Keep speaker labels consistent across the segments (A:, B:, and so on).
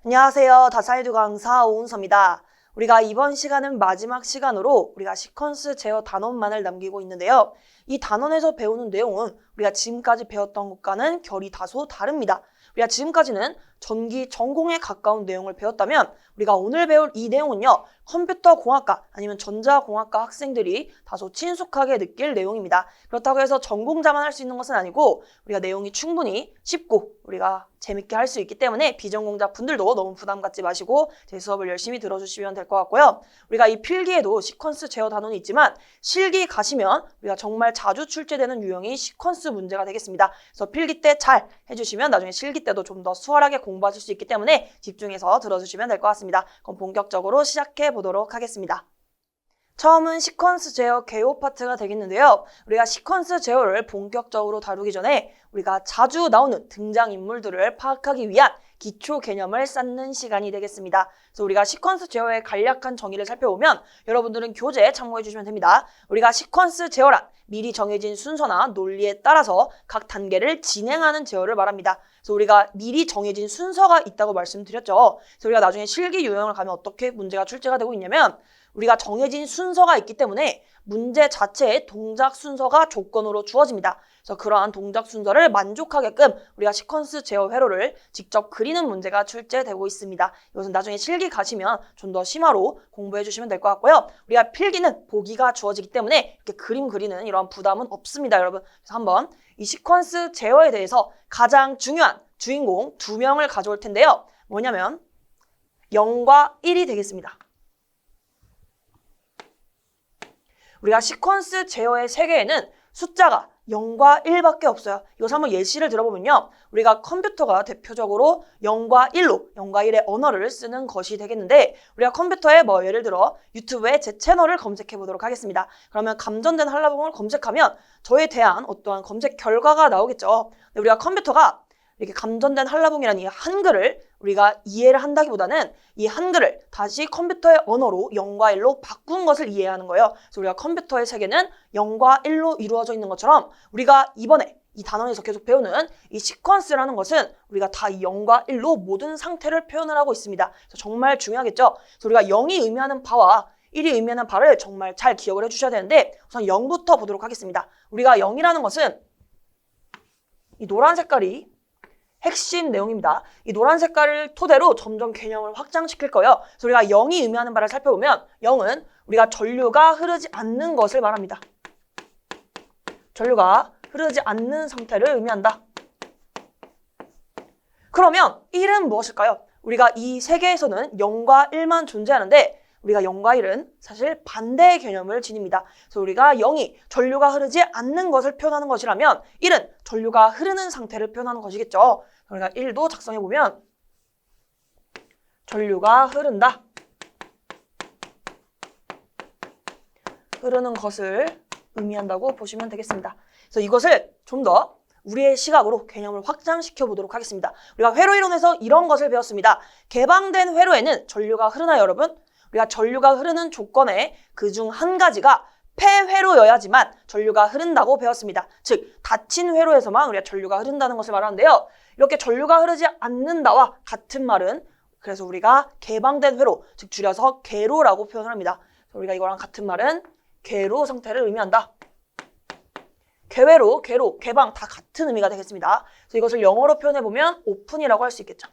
A: 안녕하세요. 다사이드 강사 오은서입니다. 우리가 이번 시간은 마지막 시간으로 우리가 시퀀스 제어 단원만을 남기고 있는데요. 이 단원에서 배우는 내용은 우리가 지금까지 배웠던 것과는 결이 다소 다릅니다. 우리가 지금까지는 전기 전공에 가까운 내용을 배웠다면 우리가 오늘 배울 이 내용은요. 컴퓨터 공학과 아니면 전자공학과 학생들이 다소 친숙하게 느낄 내용입니다. 그렇다고 해서 전공자만 할 수 있는 것은 아니고 우리가 내용이 충분히 쉽고 우리가 재밌게 할 수 있기 때문에 비전공자 분들도 너무 부담 갖지 마시고 제 수업을 열심히 들어주시면 될 것 같고요. 우리가 이 필기에도 시퀀스 제어 단원이 있지만 실기 가시면 우리가 정말 자주 출제되는 유형이 시퀀스 문제가 되겠습니다. 그래서 필기 때 잘 해주시면 나중에 실기 때도 좀 더 수월하게 공부하실 수 있기 때문에 집중해서 들어주시면 될 것 같습니다. 그럼 본격적으로 시작해 보도록 하겠습니다. 처음은 시퀀스 제어 개요 파트가 되겠는데요. 우리가 시퀀스 제어를 본격적으로 다루기 전에 우리가 자주 나오는 등장인물들을 파악하기 위한 기초 개념을 쌓는 시간이 되겠습니다. 그래서 우리가 시퀀스 제어의 간략한 정의를 살펴보면 여러분들은 교재에 참고해 주시면 됩니다. 우리가 시퀀스 제어란 미리 정해진 순서나 논리에 따라서 각 단계를 진행하는 제어를 말합니다. 그래서 우리가 미리 정해진 순서가 있다고 말씀드렸죠. 그래서 우리가 나중에 실기 유형을 가면 어떻게 문제가 출제가 되고 있냐면 우리가 정해진 순서가 있기 때문에 문제 자체의 동작 순서가 조건으로 주어집니다. 그래서 그러한 동작 순서를 만족하게끔 우리가 시퀀스 제어 회로를 직접 그리는 문제가 출제되고 있습니다. 이것은 나중에 실기 가시면 좀 더 심화로 공부해 주시면 될 것 같고요. 우리가 필기는 보기가 주어지기 때문에 이렇게 그림 그리는 이런 부담은 없습니다, 여러분. 그래서 한번 이 시퀀스 제어에 대해서 가장 중요한 주인공 2명을 가져올 텐데요. 뭐냐면 0과 1이 되겠습니다. 우리가 시퀀스 제어의 세계에는 숫자가 0과 1밖에 없어요. 이것을 한번 예시를 들어보면요. 우리가 컴퓨터가 대표적으로 0과 1로 0과 1의 언어를 쓰는 것이 되겠는데 우리가 컴퓨터에 예를 들어 유튜브에 제 채널을 검색해 보도록 하겠습니다. 그러면 감전된 한라봉을 검색하면 저에 대한 어떠한 검색 결과가 나오겠죠. 근데 우리가 컴퓨터가 이렇게 감전된 한라봉이라는 이 한글을 우리가 이해를 한다기보다는 이 한글을 다시 컴퓨터의 언어로 0과 1로 바꾼 것을 이해하는 거예요. 그래서 우리가 컴퓨터의 세계는 0과 1로 이루어져 있는 것처럼 우리가 이번에 이 단원에서 계속 배우는 이 시퀀스라는 것은 우리가 다 이 0과 1로 모든 상태를 표현을 하고 있습니다. 그래서 정말 중요하겠죠. 그래서 우리가 0이 의미하는 바와 1이 의미하는 바를 정말 잘 기억을 해주셔야 되는데 우선 0부터 보도록 하겠습니다. 우리가 0이라는 것은 이 노란 색깔이 핵심 내용입니다. 이 노란 색깔을 토대로 점점 개념을 확장시킬 거예요. 그래서 우리가 0이 의미하는 바를 살펴보면 0은 우리가 전류가 흐르지 않는 것을 말합니다. 전류가 흐르지 않는 상태를 의미한다. 그러면 1은 무엇일까요? 우리가 이 세계에서는 0과 1만 존재하는데 우리가 0과 1은 사실 반대의 개념을 지닙니다. 그래서 우리가 0이 전류가 흐르지 않는 것을 표현하는 것이라면 1은 전류가 흐르는 상태를 표현하는 것이겠죠. 우리가 1도 작성해보면 전류가 흐른다. 흐르는 것을 의미한다고 보시면 되겠습니다. 그래서 이것을 좀 더 우리의 시각으로 개념을 확장시켜 보도록 하겠습니다. 우리가 회로 이론에서 이런 것을 배웠습니다. 개방된 회로에는 전류가 흐르나요, 여러분? 우리가 전류가 흐르는 조건에 그중 한 가지가 폐회로여야지만 전류가 흐른다고 배웠습니다. 즉 닫힌 회로에서만 우리가 전류가 흐른다는 것을 말하는데요. 이렇게 전류가 흐르지 않는다와 같은 말은 그래서 우리가 개방된 회로, 즉 줄여서 개로라고 표현을 합니다. 우리가 이거랑 같은 말은 개로 상태를 의미한다. 개회로, 개로, 개방 다 같은 의미가 되겠습니다. 그래서 이것을 영어로 표현해보면 오픈이라고 할 수 있겠죠.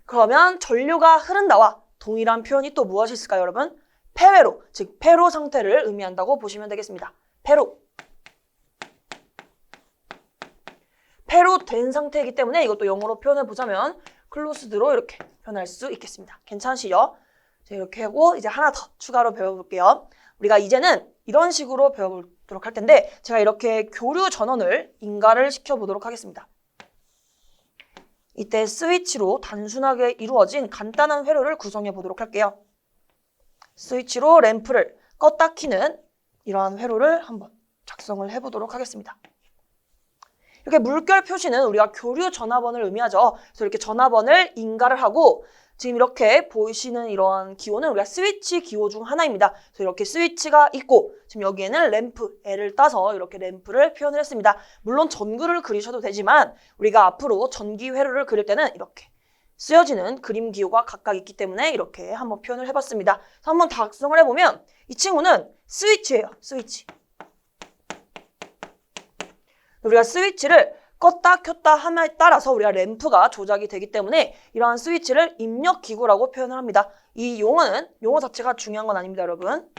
A: 그러면 전류가 흐른다와 동일한 표현이 또 무엇이 있을까요, 여러분? 폐회로, 즉 폐로 상태를 의미한다고 보시면 되겠습니다. 폐로. 폐로 된 상태이기 때문에 이것도 영어로 표현해보자면 클로스드로 이렇게 표현할 수 있겠습니다. 괜찮으시죠? 자, 이렇게 하고 이제 하나 더 추가로 배워볼게요. 우리가 이제는 이런 식으로 배워보도록 할 텐데 제가 이렇게 교류 전원을 인가를 시켜보도록 하겠습니다. 이때 스위치로 단순하게 이루어진 간단한 회로를 구성해 보도록 할게요. 스위치로 램프를 껐다 켜는 이러한 회로를 한번 작성을 해보도록 하겠습니다. 이렇게 물결 표시는 우리가 교류 전화번을 의미하죠. 그래서 이렇게 전화번을 인가를 하고 지금 이렇게 보이시는 이러한 기호는 우리가 스위치 기호 중 하나입니다. 그래서 이렇게 스위치가 있고 지금 여기에는 램프, L을 따서 이렇게 램프를 표현을 했습니다. 물론 전구를 그리셔도 되지만 우리가 앞으로 전기 회로를 그릴 때는 이렇게 쓰여지는 그림 기호가 각각 있기 때문에 이렇게 한번 표현을 해봤습니다. 그래서 한번 작성을 해보면 이 친구는 스위치예요. 스위치. 우리가 스위치를 껐다 켰다 함에 따라서 우리가 램프가 조작이 되기 때문에 이러한 스위치를 입력기구라고 표현을 합니다. 이 용어 자체가 중요한 건 아닙니다, 여러분.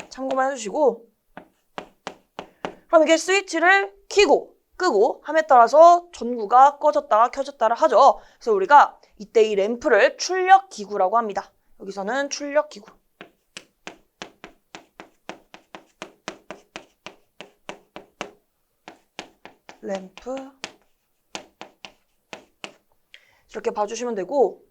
A: 참고만 해주시고, 그럼 이게 스위치를 켜고 끄고 함에 따라서 전구가 꺼졌다가 켜졌다를 하죠. 그래서 우리가 이때 이 램프를 출력기구라고 합니다. 여기서는 출력기구. 램프 이렇게 봐주시면 되고,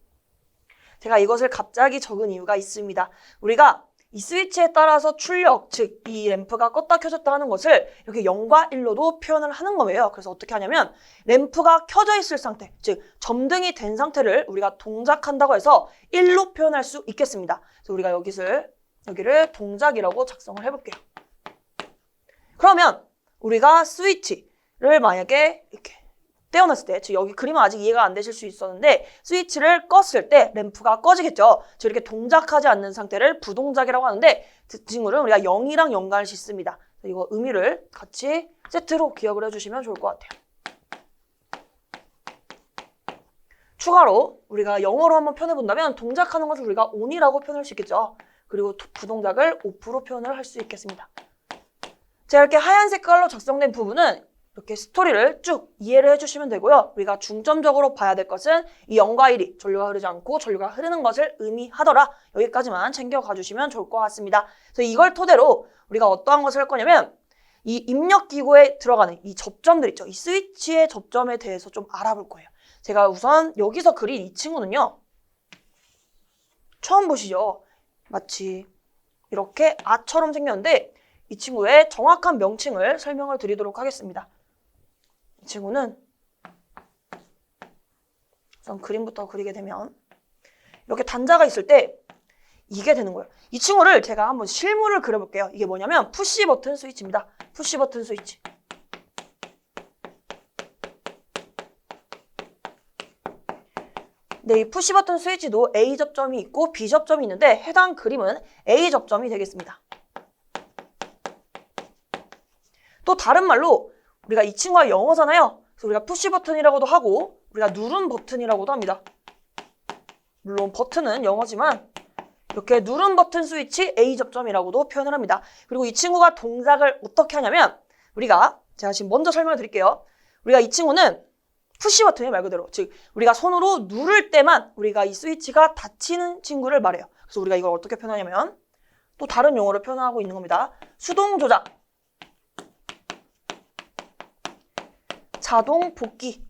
A: 제가 이것을 갑자기 적은 이유가 있습니다. 우리가 이 스위치에 따라서 출력, 즉 이 램프가 껐다 켜졌다 하는 것을 이렇게 0과 1로도 표현을 하는 거예요. 그래서 어떻게 하냐면 램프가 켜져 있을 상태, 즉 점등이 된 상태를 우리가 동작한다고 해서 1로 표현할 수 있겠습니다. 그래서 우리가 여기를 동작이라고 작성을 해볼게요. 그러면 우리가 스위치를 만약에 이렇게 떼어놨을 때, 즉 여기 그림은 아직 이해가 안 되실 수 있었는데 스위치를 껐을 때 램프가 꺼지겠죠. 즉 이렇게 동작하지 않는 상태를 부동작이라고 하는데 그 친구를 우리가 0이랑 연관을 짓습니다. 이거 의미를 같이 세트로 기억을 해주시면 좋을 것 같아요. 추가로 우리가 영어로 한번 표현해본다면 동작하는 것을 우리가 on이라고 표현할 수 있겠죠. 그리고 부동작을 off로 표현을 할 수 있겠습니다. 자, 이렇게 하얀 색깔로 작성된 부분은 이렇게 스토리를 쭉 이해를 해주시면 되고요. 우리가 중점적으로 봐야 될 것은 이 0과 1이 전류가 흐르지 않고 전류가 흐르는 것을 의미하더라. 여기까지만 챙겨가 주시면 좋을 것 같습니다. 그래서 이걸 토대로 우리가 어떠한 것을 할 거냐면 이 입력기구에 들어가는 이 접점들 있죠. 이 스위치의 접점에 대해서 좀 알아볼 거예요. 제가 우선 여기서 그린 이 친구는요. 처음 보시죠? 마치 이렇게 아처럼 생겼는데 이 친구의 정확한 명칭을 설명을 드리도록 하겠습니다. 이 친구는 우선 그림부터 그리게 되면 이렇게 단자가 있을 때 이게 되는 거예요. 이 친구를 제가 한번 실물을 그려볼게요. 이게 뭐냐면 푸시 버튼 스위치입니다. 푸시 버튼 스위치. 네, 이 푸시 버튼 스위치도 A 접점이 있고 B 접점이 있는데 해당 그림은 A 접점이 되겠습니다. 또 다른 말로 우리가 이 친구가 영어잖아요. 그래서 우리가 푸시 버튼이라고도 하고 우리가 누른 버튼이라고도 합니다. 물론 버튼은 영어지만 이렇게 누른 버튼 스위치 A 접점이라고도 표현을 합니다. 그리고 이 친구가 동작을 어떻게 하냐면 제가 지금 먼저 설명을 드릴게요. 우리가 이 친구는 푸시 버튼이 말 그대로 즉 우리가 손으로 누를 때만 우리가 이 스위치가 닫히는 친구를 말해요. 그래서 우리가 이걸 어떻게 표현하냐면 또 다른 용어로 표현하고 있는 겁니다. 수동 조작, 자동 복귀의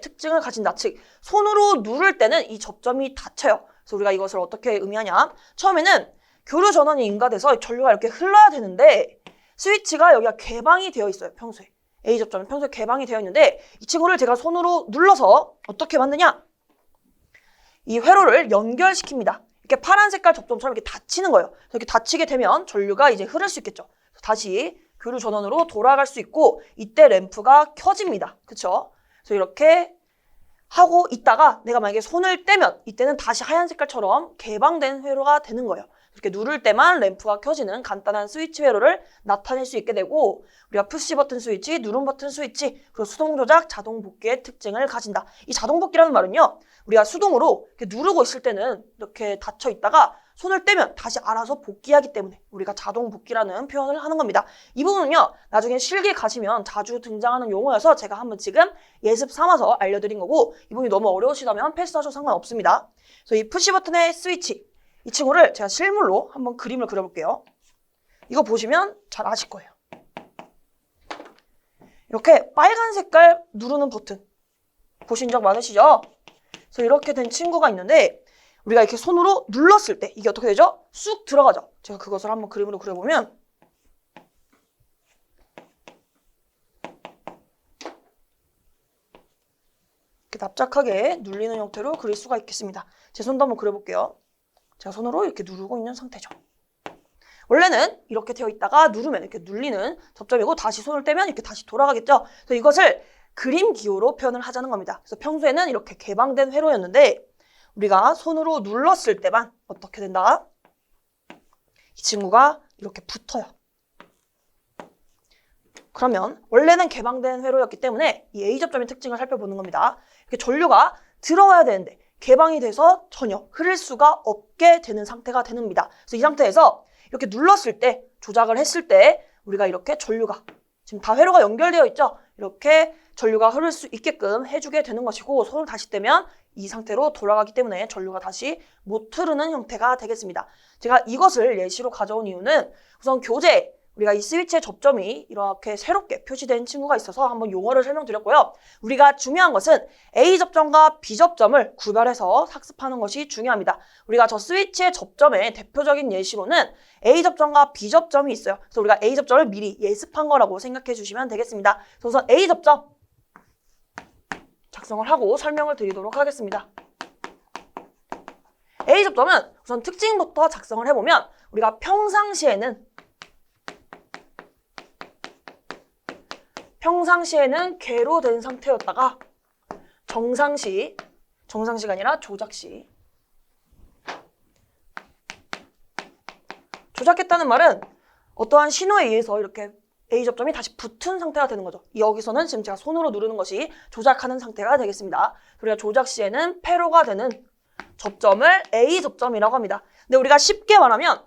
A: 특징을 가진다. 즉 손으로 누를 때는 이 접점이 닫혀요. 그래서 우리가 이것을 어떻게 의미하냐? 처음에는 교류 전원이 인가돼서 전류가 이렇게 흘러야 되는데 스위치가 여기가 개방이 되어 있어요. 평소에 A 접점은 평소에 개방이 되어 있는데 이 친구를 제가 손으로 눌러서 어떻게 만드냐? 이 회로를 연결시킵니다. 이렇게 파란 색깔 접점처럼 이렇게 닫히는 거예요. 이렇게 닫히게 되면 전류가 이제 흐를 수 있겠죠. 다시 교류 전원으로 돌아갈 수 있고 이때 램프가 켜집니다. 그쵸? 그래서 이렇게 하고 있다가 내가 만약에 손을 떼면 이때는 다시 하얀 색깔처럼 개방된 회로가 되는 거예요. 이렇게 누를 때만 램프가 켜지는 간단한 스위치 회로를 나타낼 수 있게 되고 우리가 푸시 버튼 스위치, 누른 버튼 스위치, 그리고 수동 조작, 자동 복귀의 특징을 가진다. 이 자동 복귀라는 말은요. 우리가 수동으로 이렇게 누르고 있을 때는 이렇게 닫혀 있다가 손을 떼면 다시 알아서 복귀하기 때문에 우리가 자동 복귀라는 표현을 하는 겁니다. 이 부분은요. 나중에 실기 가시면 자주 등장하는 용어여서 제가 한번 지금 예습 삼아서 알려드린 거고 이 부분이 너무 어려우시다면 패스하셔도 상관없습니다. 그래서 이 푸시 버튼의 스위치 이 친구를 제가 실물로 한번 그림을 그려볼게요. 이거 보시면 잘 아실 거예요. 이렇게 빨간 색깔 누르는 버튼 보신 적 많으시죠? 그래서 이렇게 된 친구가 있는데 우리가 이렇게 손으로 눌렀을 때 이게 어떻게 되죠? 쑥 들어가죠. 제가 그것을 한번 그림으로 그려보면 이렇게 납작하게 눌리는 형태로 그릴 수가 있겠습니다. 제 손도 한번 그려볼게요. 제가 손으로 이렇게 누르고 있는 상태죠. 원래는 이렇게 되어 있다가 누르면 이렇게 눌리는 접점이고 다시 손을 떼면 이렇게 다시 돌아가겠죠. 그래서 이것을 그림 기호로 표현을 하자는 겁니다. 그래서 평소에는 이렇게 개방된 회로였는데 우리가 손으로 눌렀을 때만 어떻게 된다? 이 친구가 이렇게 붙어요. 그러면 원래는 개방된 회로였기 때문에 이 A접점의 특징을 살펴보는 겁니다. 이렇게 전류가 들어와야 되는데 개방이 돼서 전혀 흐를 수가 없게 되는 상태가 되는 겁니다. 그래서 이 상태에서 이렇게 눌렀을 때, 조작을 했을 때 우리가 이렇게 전류가, 지금 다 회로가 연결되어 있죠? 이렇게 전류가 흐를 수 있게끔 해주게 되는 것이고, 손을 다시 떼면 이 상태로 돌아가기 때문에 전류가 다시 못 흐르는 형태가 되겠습니다. 제가 이것을 예시로 가져온 이유는 우선 교재, 우리가 이 스위치의 접점이 이렇게 새롭게 표시된 친구가 있어서 한번 용어를 설명드렸고요. 우리가 중요한 것은 A접점과 B접점을 구별해서 학습하는 것이 중요합니다. 우리가 저 스위치의 접점의 대표적인 예시로는 A접점과 B접점이 있어요. 그래서 우리가 A접점을 미리 예습한 거라고 생각해 주시면 되겠습니다. 그래서 우선 A접점 작성을 하고 설명을 드리도록 하겠습니다. A접점은 우선 특징부터 작성을 해보면 우리가 평상시에는 궤로 된 상태였다가 정상시가 아니라 조작시. 조작했다는 말은 어떠한 신호에 의해서 이렇게 A접점이 다시 붙은 상태가 되는 거죠. 여기서는 지금 제가 손으로 누르는 것이 조작하는 상태가 되겠습니다. 우리가 조작 시에는 폐로가 되는 접점을 A접점이라고 합니다. 근데 우리가 쉽게 말하면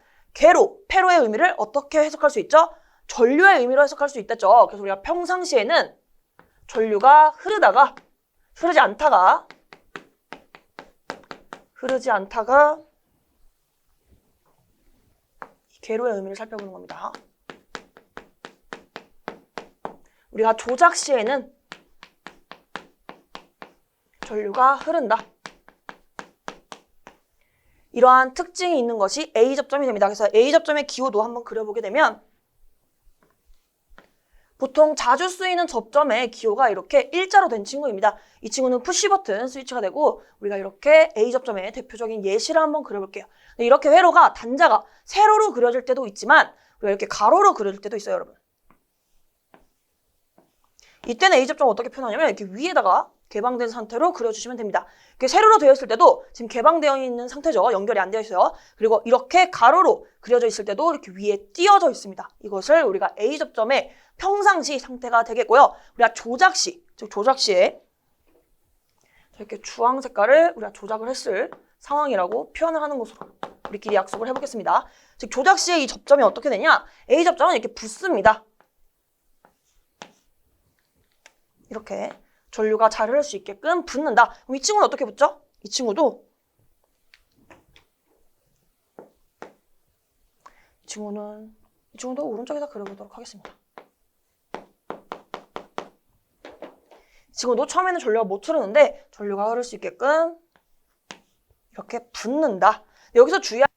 A: 폐로의 의미를 어떻게 해석할 수 있죠? 전류의 의미로 해석할 수 있겠죠. 그래서 우리가 평상시에는 전류가 흐르지 않다가 이 궤로의 의미를 살펴보는 겁니다. 우리가 조작 시에는 전류가 흐른다. 이러한 특징이 있는 것이 A접점이 됩니다. 그래서 A접점의 기호도 한번 그려보게 되면 보통 자주 쓰이는 접점의 기호가 이렇게 일자로 된 친구입니다. 이 친구는 푸시버튼 스위치가 되고 우리가 이렇게 A접점의 대표적인 예시를 한번 그려볼게요. 이렇게 회로가 단자가 세로로 그려질 때도 있지만 우리가 이렇게 가로로 그려질 때도 있어요, 여러분. 이때는 A접점을 어떻게 표현하냐면 이렇게 위에다가 개방된 상태로 그려주시면 됩니다. 이렇게 세로로 되어 있을 때도 지금 개방되어 있는 상태죠. 연결이 안 되어 있어요. 그리고 이렇게 가로로 그려져 있을 때도 이렇게 위에 띄어져 있습니다. 이것을 우리가 A접점의 평상시 상태가 되겠고요. 우리가 조작시, 즉 조작시에 이렇게 주황 색깔을 우리가 조작을 했을 상황이라고 표현을 하는 것으로 우리끼리 약속을 해보겠습니다. 즉 조작시에 이 접점이 어떻게 되냐? A접점은 이렇게 붙습니다. 이렇게 전류가 잘 흐를 수 있게끔 붙는다. 그럼 이 친구는 어떻게 붙죠? 이 친구도 오른쪽에다 그려보도록 하겠습니다. 이 친구도 처음에는 전류가 못 흐르는데 전류가 흐를 수 있게끔 이렇게 붙는다. 여기서 주의할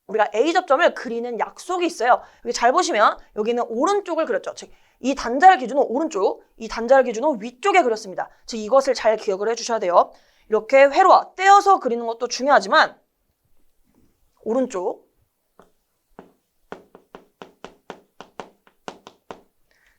A: 우리가 A접점을 그리는 약속이 있어요. 여기 잘 보시면 여기는 오른쪽을 그렸죠. 즉 이 단자를 기준으로 오른쪽, 이 단자를 기준으로 위쪽에 그렸습니다. 즉 이것을 잘 기억을 해주셔야 돼요. 이렇게 회로와 떼어서 그리는 것도 중요하지만 오른쪽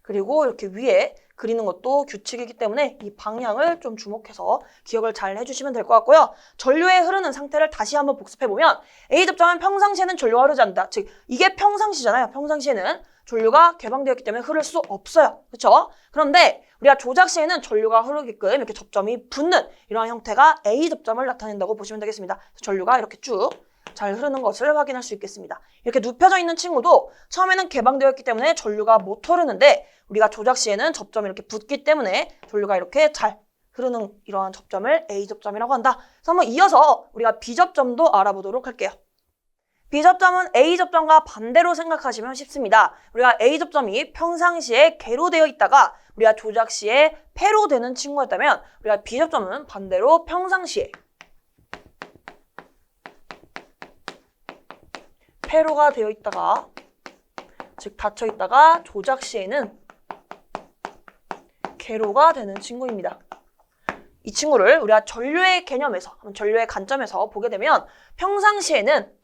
A: 그리고 이렇게 위에 그리는 것도 규칙이기 때문에 이 방향을 좀 주목해서 기억을 잘 해주시면 될 것 같고요. 전류의 흐르는 상태를 다시 한번 복습해보면 A접점은 평상시에는 전류가 흐르지 않는다. 즉 이게 평상시잖아요. 평상시에는 전류가 개방되었기 때문에 흐를 수 없어요. 그렇죠? 그런데 우리가 조작 시에는 전류가 흐르게끔 이렇게 접점이 붙는 이러한 형태가 A접점을 나타낸다고 보시면 되겠습니다. 전류가 이렇게 쭉 잘 흐르는 것을 확인할 수 있겠습니다. 이렇게 눕혀져 있는 친구도 처음에는 개방되었기 때문에 전류가 못 흐르는데 우리가 조작 시에는 접점이 이렇게 붙기 때문에 전류가 이렇게 잘 흐르는 이러한 접점을 A접점이라고 한다. 그래서 한번 이어서 우리가 B접점도 알아보도록 할게요. B접점은 A접점과 반대로 생각하시면 쉽습니다. 우리가 A접점이 평상시에 궤로 되어 있다가 우리가 조작 시에 폐로 되는 친구였다면 우리가 B접점은 반대로 평상시에 폐로가 되어 있다가 즉 닫혀 있다가 조작 시에는 궤로가 되는 친구입니다. 이 친구를 우리가 전류의 개념에서, 전류의 관점에서 보게 되면 평상시에는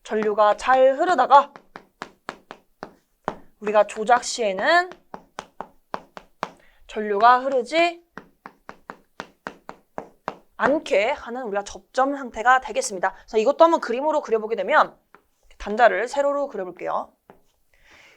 A: 전류가 잘 흐르다가 우리가 조작 시에는 전류가 흐르지 않게 하는 우리가 접점 상태가 되겠습니다. 그래서 이것도 한번 그림으로 그려보게 되면 단자를 세로로 그려볼게요.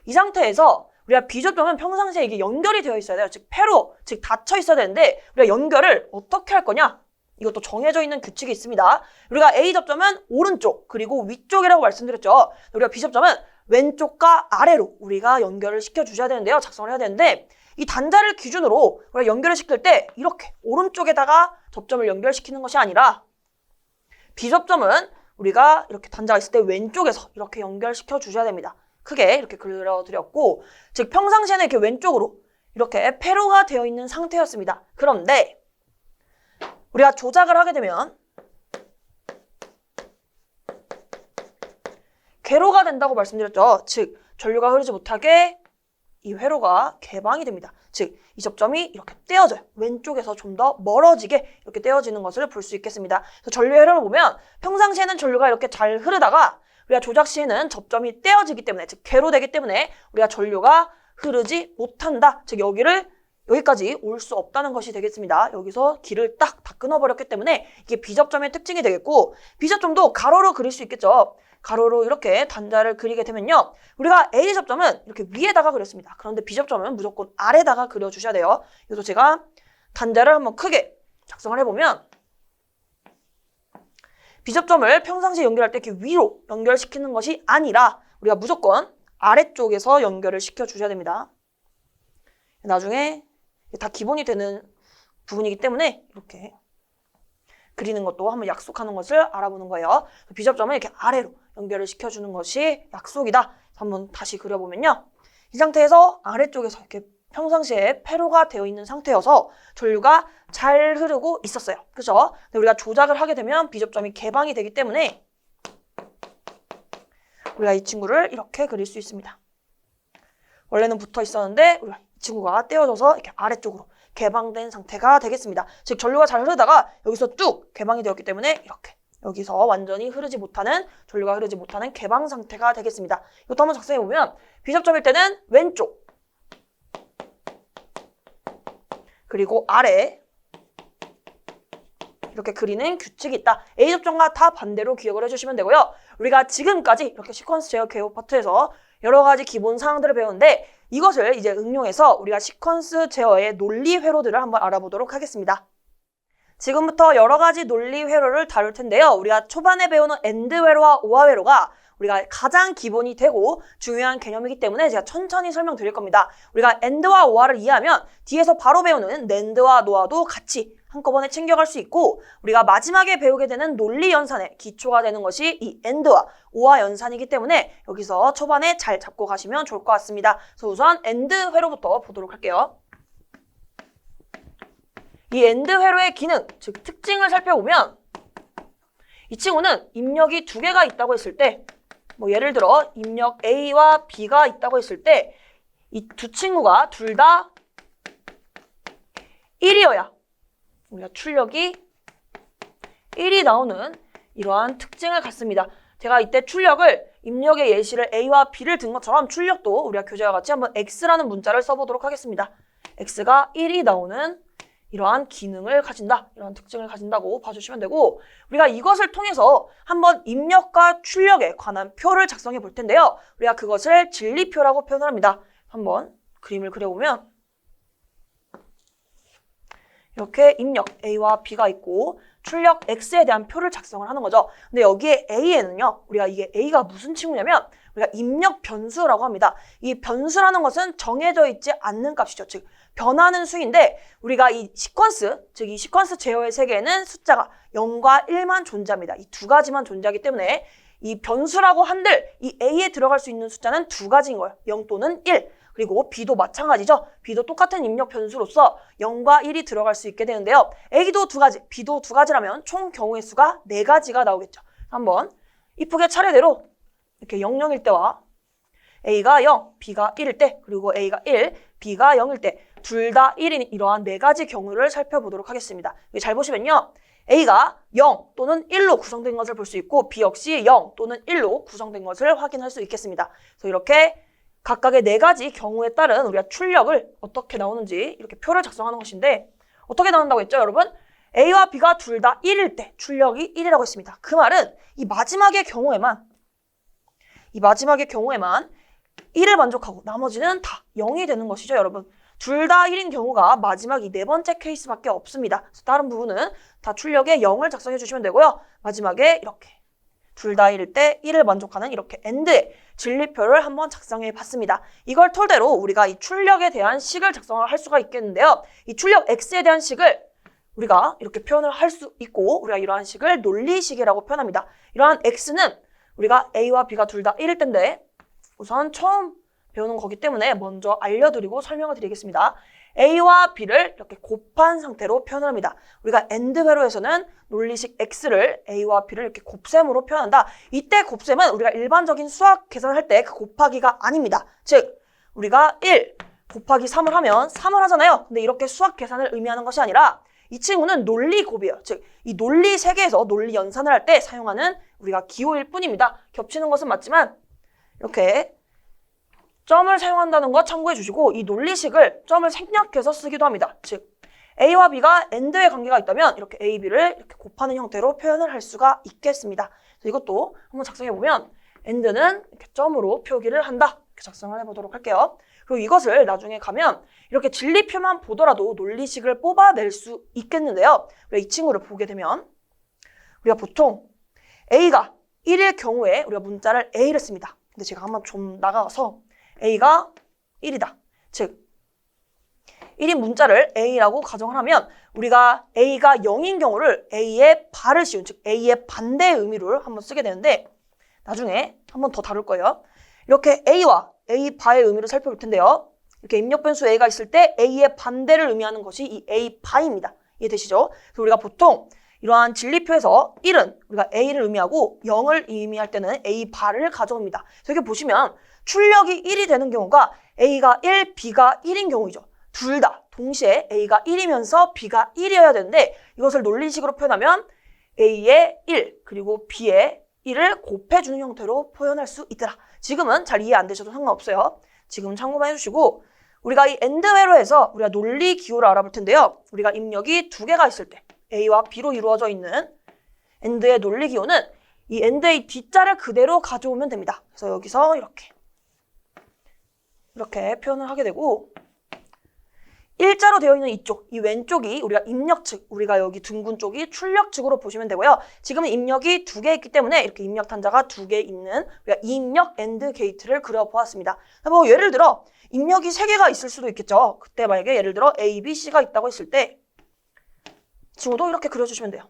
A: 이 상태에서 우리가 비접점은 평상시에 이게 연결이 되어 있어야 돼요. 즉 폐로, 즉 닫혀 있어야 되는데 우리가 연결을 어떻게 할 거냐? 이것도 정해져 있는 규칙이 있습니다. 우리가 A접점은 오른쪽 그리고 위쪽이라고 말씀드렸죠. 우리가 B접점은 왼쪽과 아래로 우리가 연결을 시켜주셔야 되는데요. 작성을 해야 되는데 이 단자를 기준으로 우리가 연결을 시킬 때 이렇게 오른쪽에다가 접점을 연결시키는 것이 아니라 B접점은 우리가 이렇게 단자가 있을 때 왼쪽에서 이렇게 연결시켜 주셔야 됩니다. 크게 이렇게 그려드렸고, 즉 평상시에는 이렇게 왼쪽으로 이렇게 폐로가 되어 있는 상태였습니다. 그런데 우리가 조작을 하게 되면 궤로가 된다고 말씀드렸죠. 즉 전류가 흐르지 못하게 이 회로가 개방이 됩니다. 즉 이 접점이 이렇게 떼어져요. 왼쪽에서 좀 더 멀어지게 이렇게 떼어지는 것을 볼 수 있겠습니다. 그래서 전류의 흐름을 보면 평상시에는 전류가 이렇게 잘 흐르다가 우리가 조작 시에는 접점이 떼어지기 때문에, 즉 궤로되기 때문에 우리가 전류가 흐르지 못한다. 즉 여기까지 올 수 없다는 것이 되겠습니다. 여기서 길을 딱 다 끊어버렸기 때문에 이게 B접점의 특징이 되겠고, B접점도 가로로 그릴 수 있겠죠. 가로로 이렇게 단자를 그리게 되면요. 우리가 A접점은 이렇게 위에다가 그렸습니다. 그런데 B접점은 무조건 아래다가 그려주셔야 돼요. 그래서 제가 단자를 한번 크게 작성을 해보면 B접점을 평상시에 연결할 때 이렇게 위로 연결시키는 것이 아니라 우리가 무조건 아래쪽에서 연결을 시켜주셔야 됩니다. 나중에 다 기본이 되는 부분이기 때문에 이렇게 그리는 것도 한번 약속하는 것을 알아보는 거예요. B접점은 이렇게 아래로 연결을 시켜주는 것이 약속이다. 한번 다시 그려보면요. 이 상태에서 아래쪽에서 이렇게 평상시에 폐로가 되어 있는 상태여서 전류가 잘 흐르고 있었어요. 그죠? 근데 우리가 조작을 하게 되면 B접점이 개방이 되기 때문에 우리가 이 친구를 이렇게 그릴 수 있습니다. 원래는 붙어 있었는데 우리가 이 친구가 떼어져서 이렇게 아래쪽으로 개방된 상태가 되겠습니다. 즉 전류가 잘 흐르다가 여기서 쭉 개방이 되었기 때문에 이렇게 여기서 완전히 흐르지 못하는, 전류가 흐르지 못하는 개방 상태가 되겠습니다. 이것도 한번 작성해 보면 B접점일 때는 왼쪽 그리고 아래 이렇게 그리는 규칙이 있다. A접점과 다 반대로 기억을 해주시면 되고요. 우리가 지금까지 이렇게 시퀀스 제어 개요 파트에서 여러 가지 기본 사항들을 배웠는데 이것을 이제 응용해서 우리가 시퀀스 제어의 논리 회로들을 한번 알아보도록 하겠습니다. 지금부터 여러 가지 논리 회로를 다룰 텐데요. 우리가 초반에 배우는 엔드 회로와 오화 회로가 우리가 가장 기본이 되고 중요한 개념이기 때문에 제가 천천히 설명드릴 겁니다. 우리가 엔드와 오화를 이해하면 뒤에서 바로 배우는 낸드와 노화도 같이 한꺼번에 챙겨갈 수 있고, 우리가 마지막에 배우게 되는 논리 연산의 기초가 되는 것이 이 엔드와 오화 연산이기 때문에 여기서 초반에 잘 잡고 가시면 좋을 것 같습니다. 그래서 우선 엔드 회로부터 보도록 할게요. 이 엔드 회로의 기능, 즉 특징을 살펴보면 이 친구는 입력이 두 개가 있다고 했을 때, 뭐 예를 들어 입력 A와 B가 있다고 했을 때 이 두 친구가 둘 다 1이어야 우리가 출력이 1이 나오는 이러한 특징을 갖습니다. 제가 이때 출력을 입력의 예시를 A와 B를 든 것처럼 출력도 우리가 교재와 같이 한번 X라는 문자를 써보도록 하겠습니다. X가 1이 나오는 이러한 기능을 가진다, 이러한 특징을 가진다고 봐주시면 되고, 우리가 이것을 통해서 한번 입력과 출력에 관한 표를 작성해 볼 텐데요. 우리가 그것을 진리표라고 표현을 합니다. 한번 그림을 그려보면 이렇게 입력 A와 B가 있고 출력 X에 대한 표를 작성을 하는 거죠. 근데 여기에 A에는요, 우리가 이게 A가 무슨 친구냐면 우리가 입력 변수라고 합니다. 이 변수라는 것은 정해져 있지 않는 값이죠. 즉 변하는 수인데 우리가 이 시퀀스, 즉 이 시퀀스 제어의 세계에는 숫자가 0과 1만 존재합니다. 이 두 가지만 존재하기 때문에 이 변수라고 한들 이 A에 들어갈 수 있는 숫자는 두 가지인 거예요. 0 또는 1. 그리고 B도 마찬가지죠. B도 똑같은 입력 변수로서 0과 1이 들어갈 수 있게 되는데요. A도 두 가지, B도 두 가지라면 총 경우의 수가 4가지가 나오겠죠. 한번 이쁘게 차례대로 이렇게 00일 때와 A가 0, B가 1일 때, 그리고 A가 1, B가 0일 때 둘 다 1인 이러한 4가지 경우를 살펴보도록 하겠습니다. 잘 보시면요. A가 0 또는 1로 구성된 것을 볼 수 있고 B 역시 0 또는 1로 구성된 것을 확인할 수 있겠습니다. 그래서 이렇게 각각의 4가지 경우에 따른 우리가 출력을 어떻게 나오는지 이렇게 표를 작성하는 것인데 어떻게 나온다고 했죠, 여러분? A와 B가 둘 다 1일 때 출력이 1이라고 했습니다. 그 말은 이 마지막의 경우에만 1을 만족하고 나머지는 다 0이 되는 것이죠, 여러분. 둘 다 1인 경우가 마지막 이 4번째 케이스밖에 없습니다. 그래서 다른 부분은 다 출력에 0을 작성해 주시면 되고요. 마지막에 이렇게 둘 다 1일 때 1을 만족하는 이렇게 AND의 진리표를 한번 작성해 봤습니다. 이걸 토대로 우리가 이 출력에 대한 식을 작성을 할 수가 있겠는데요. 이 출력 X에 대한 식을 우리가 이렇게 표현을 할 수 있고 우리가 이러한 식을 논리식이라고 표현합니다. 이러한 X는 우리가 A와 B가 둘 다 1일 텐데 우선 처음 배우는 거기 때문에 먼저 알려드리고 설명을 드리겠습니다. A와 B를 이렇게 곱한 상태로 표현을 합니다. 우리가 AND 회로에서는 논리식 X를 A와 B를 이렇게 곱셈으로 표현한다. 이때 곱셈은 우리가 일반적인 수학 계산을 할 때 그 곱하기가 아닙니다. 즉 우리가 1 곱하기 3을 하면 3을 하잖아요. 근데 이렇게 수학 계산을 의미하는 것이 아니라 이 친구는 논리 곱이에요. 즉 이 논리 세계에서 논리 연산을 할 때 사용하는 우리가 기호일 뿐입니다. 겹치는 것은 맞지만 이렇게 점을 사용한다는 거 참고해 주시고 이 논리식을 점을 생략해서 쓰기도 합니다. 즉 A와 B가 AND의 관계가 있다면 이렇게 A, B를 이렇게 곱하는 형태로 표현을 할 수가 있겠습니다. 그래서 이것도 한번 작성해 보면 AND는 이렇게 점으로 표기를 한다. 이렇게 작성을 해보도록 할게요. 그리고 이것을 나중에 가면 이렇게 진리표만 보더라도 논리식을 뽑아낼 수 있겠는데요. 우리가 이 친구를 보게 되면 우리가 보통 A가 1일 경우에 우리가 문자를 A를 씁니다. 근데 제가 한번 좀 나가서 A가 1이다. 즉 1인 문자를 A라고 가정을 하면 우리가 A가 0인 경우를 A의 바를 씌운 즉 A의 반대의 의미를 한번 쓰게 되는데 나중에 한번 더 다룰 거예요. 이렇게 A와 A 바의 의미를 살펴볼 텐데요. 이렇게 입력 변수 A가 있을 때 A의 반대를 의미하는 것이 이 A 바입니다. 이해되시죠? 그래서 우리가 보통 이러한 진리표에서 1은 우리가 A를 의미하고 0을 의미할 때는 A 바를 가져옵니다. 그래서 이렇게 보시면 출력이 1이 되는 경우가 A가 1, B가 1인 경우이죠. 둘 다 동시에 A가 1이면서 B가 1이어야 되는데 이것을 논리식으로 표현하면 A의 1 그리고 B의 1을 곱해주는 형태로 표현할 수 있더라. 지금은 잘 이해 안 되셔도 상관없어요. 지금 참고만 해주시고 우리가 이 AND 회로에서 우리가 논리 기호를 알아볼 텐데요. 우리가 입력이 2개가 있을 때 A와 B로 이루어져 있는 AND의 논리 기호는 이 AND의 D자를 그대로 가져오면 됩니다. 그래서 여기서 이렇게 표현을 하게 되고 일자로 되어 있는 이쪽, 이 왼쪽이 우리가 입력 측, 우리가 여기 둥근 쪽이 출력 측으로 보시면 되고요. 지금은 입력이 2개 있기 때문에 이렇게 입력 단자가 2개 있는 우리가 입력 AND 게이트를 그려보았습니다. 뭐 예를 들어 입력이 3개가 있을 수도 있겠죠. 그때 만약에 예를 들어 A, B, C가 있다고 했을 때 친구도 이렇게 그려주시면 돼요.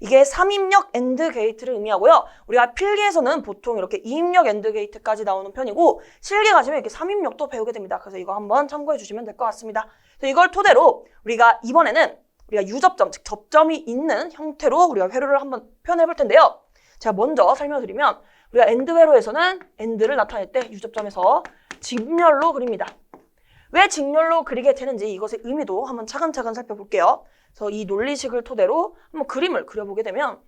A: 이게 3입력 AND 게이트를 의미하고요. 우리가 필기에서는 보통 이렇게 2입력 AND 게이트까지 나오는 편이고 실기 가시면 이렇게 3입력도 배우게 됩니다. 그래서 이거 한번 참고해 주시면 될 것 같습니다. 그래서 이걸 토대로 우리가 이번에는 우리가 유접점, 즉 접점이 있는 형태로 우리가 회로를 한번 표현해 볼 텐데요. 제가 먼저 설명드리면 우리가 AND 회로에서는 AND를 나타낼 때 유접점에서 직렬로 그립니다. 왜 직렬로 그리게 되는지 이것의 의미도 한번 차근차근 살펴볼게요. 그래서 이 논리식을 토대로 한번 그림을 그려보게 되면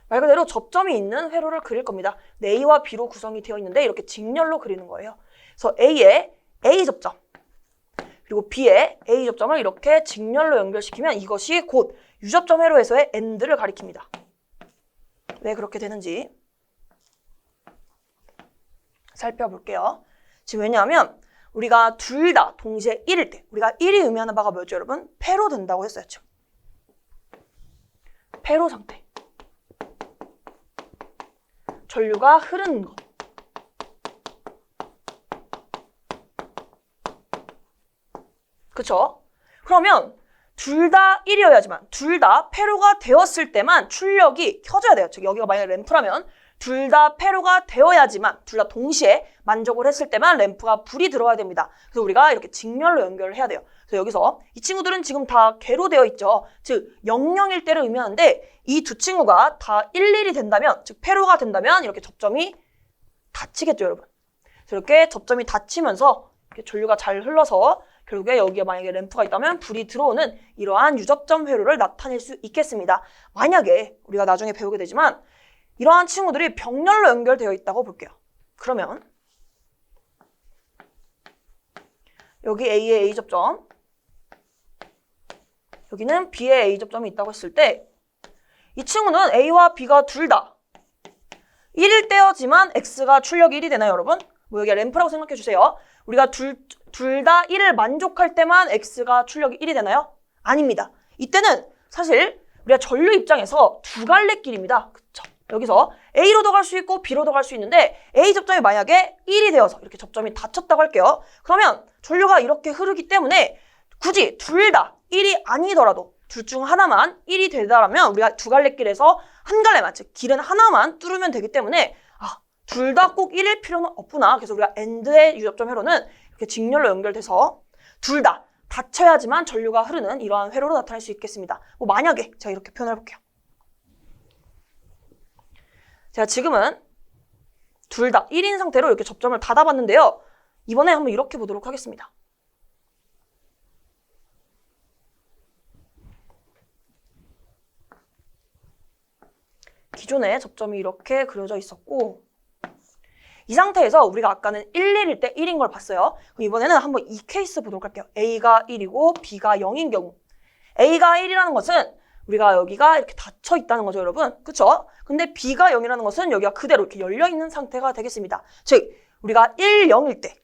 A: 말 그대로 접점이 있는 회로를 그릴 겁니다. A와 B로 구성이 되어 있는데 이렇게 직렬로 그리는 거예요. 그래서 A의 A 접점 그리고 B의 A 접점을 이렇게 직렬로 연결시키면 이것이 곧 유접점 회로에서의 AND를 가리킵니다. 왜 그렇게 되는지 살펴볼게요. 지금 왜냐하면 우리가 둘 다 동시에 1일 때 우리가 1이 의미하는 바가 뭐였죠, 여러분? 패로 된다고 했어요. 지금 패로 상태. 전류가 흐르는 것. 그쵸? 그러면 둘 다 1이어야지만 둘 다 패로가 되었을 때만 출력이 켜져야 돼요. 즉 여기가 만약에 램프라면 둘 다 패로가 되어야지만 둘 다 동시에 만족을 했을 때만 램프가 불이 들어와야 됩니다. 그래서 우리가 이렇게 직렬로 연결을 해야 돼요. 그래서 여기서 이 친구들은 지금 다 개로 되어 있죠. 즉 00일 때를 의미하는데 이 두 친구가 다 11이 된다면 즉 패로가 된다면 이렇게 접점이 닫히겠죠, 여러분. 그래서 이렇게 접점이 닫히면서 이렇게 전류가 잘 흘러서 결국에 여기에 만약에 램프가 있다면 불이 들어오는 이러한 유접점 회로를 나타낼 수 있겠습니다. 만약에 우리가 나중에 배우게 되지만 이러한 친구들이 병렬로 연결되어 있다고 볼게요. 그러면 여기 A의 A 접점, 여기는 B의 A 접점이 있다고 했을 때 이 친구는 A와 B가 둘 다 1일 때여지만 X가 출력 1이 되나요, 여러분? 뭐 여기 램프라고 생각해 주세요. 우리가 둘 다 1을 만족할 때만 X가 출력이 1이 되나요? 아닙니다. 이때는 사실 우리가 전류 입장에서 두 갈래 길입니다. 그쵸? 여기서 A로도 갈 수 있고 B로도 갈 수 있는데 A 접점이 만약에 1이 되어서 이렇게 접점이 닫혔다고 할게요. 그러면 전류가 이렇게 흐르기 때문에 굳이 둘 다 1이 아니더라도 둘 중 하나만 1이 되더라면 우리가 두 갈래 길에서 한 갈래만, 즉 길은 하나만 뚫으면 되기 때문에 둘 다 꼭 1일 필요는 없구나. 그래서 우리가 AND의 유접점 회로는 이렇게 직렬로 연결돼서 둘 다 닫혀야지만 전류가 흐르는 이러한 회로로 나타낼 수 있겠습니다. 뭐 만약에 제가 이렇게 표현해 볼게요. 제가 지금은 둘 다 1인 상태로 이렇게 접점을 닫아봤는데요. 이번에 한번 이렇게 보도록 하겠습니다. 기존에 접점이 이렇게 그려져 있었고 이 상태에서 우리가 아까는 1, 1일 때 1인 걸 봤어요. 그럼 이번에는 한번 이 케이스 보도록 할게요. A가 1이고 B가 0인 경우 A가 1이라는 것은 우리가 여기가 이렇게 닫혀 있다는 거죠, 여러분. 그쵸? 근데 B가 0이라는 것은 여기가 그대로 이렇게 열려 있는 상태가 되겠습니다. 즉, 우리가 1, 0일 때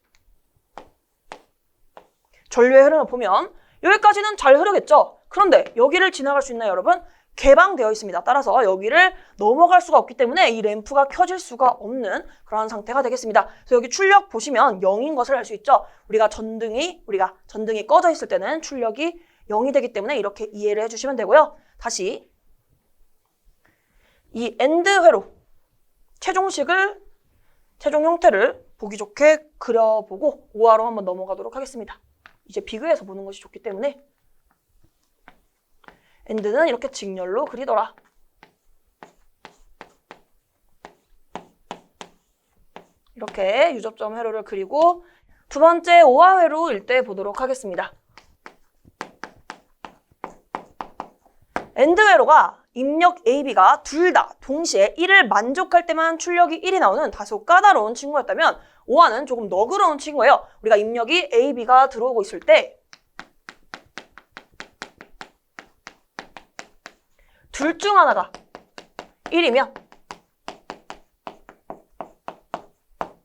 A: 전류의 흐름을 보면 여기까지는 잘 흐르겠죠? 그런데 여기를 지나갈 수 있나요, 여러분? 개방되어 있습니다. 따라서 여기를 넘어갈 수가 없기 때문에 이 램프가 켜질 수가 없는 그런 상태가 되겠습니다. 그래서 여기 출력 보시면 0인 것을 알 수 있죠. 우리가 전등이 꺼져 있을 때는 출력이 0이 되기 때문에 이렇게 이해를 해주시면 되고요. 다시 이 AND 회로 최종 형태를 보기 좋게 그려보고 5화로 한번 넘어가도록 하겠습니다. 이제 비교해서 보는 것이 좋기 때문에 AND는 이렇게 직렬로 그리더라. 이렇게 유접점 회로를 그리고 두 번째 5화 회로일 때 보도록 하겠습니다. AND 회로가 입력 AB가 둘 다 동시에 1을 만족할 때만 출력이 1이 나오는 다소 까다로운 친구였다면 5화는 조금 너그러운 친구예요. 우리가 입력이 AB가 들어오고 있을 때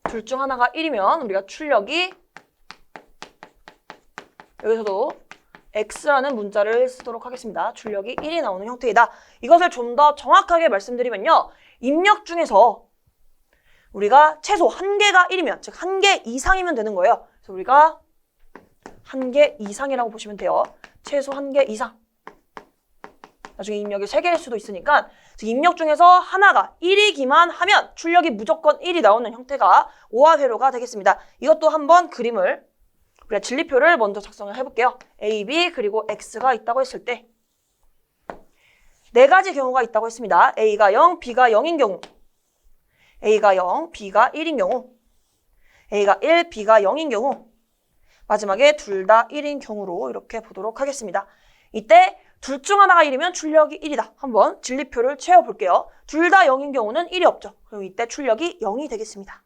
A: 둘 중 하나가 1이면 우리가 출력이 여기서도 X라는 문자를 쓰도록 하겠습니다. 출력이 1이 나오는 형태이다. 이것을 좀 더 정확하게 말씀드리면요. 입력 중에서 우리가 최소 1개가 1이면, 즉 1개 이상이면 되는 거예요. 그래서 우리가 1개 이상이라고 보시면 돼요. 최소 1개 이상. 나중에 입력이 3개일 수도 있으니까 입력 중에서 하나가 1이기만 하면 출력이 무조건 1이 나오는 형태가 5화 회로가 되겠습니다. 이것도 한번 그림을 우리가 진리표를 먼저 작성을 해볼게요. A, B 그리고 X가 있다고 했을 때 4가지 경우가 있다고 했습니다. A가 0, B가 0인 경우 A가 0, B가 1인 경우 A가 1, B가 0인 경우 마지막에 둘 다 1인 경우로 이렇게 보도록 하겠습니다. 이때 둘 중 하나가 1이면 출력이 1이다. 한번 진리표를 채워볼게요. 둘 다 0인 경우는 1이 없죠. 그럼 이때 출력이 0이 되겠습니다.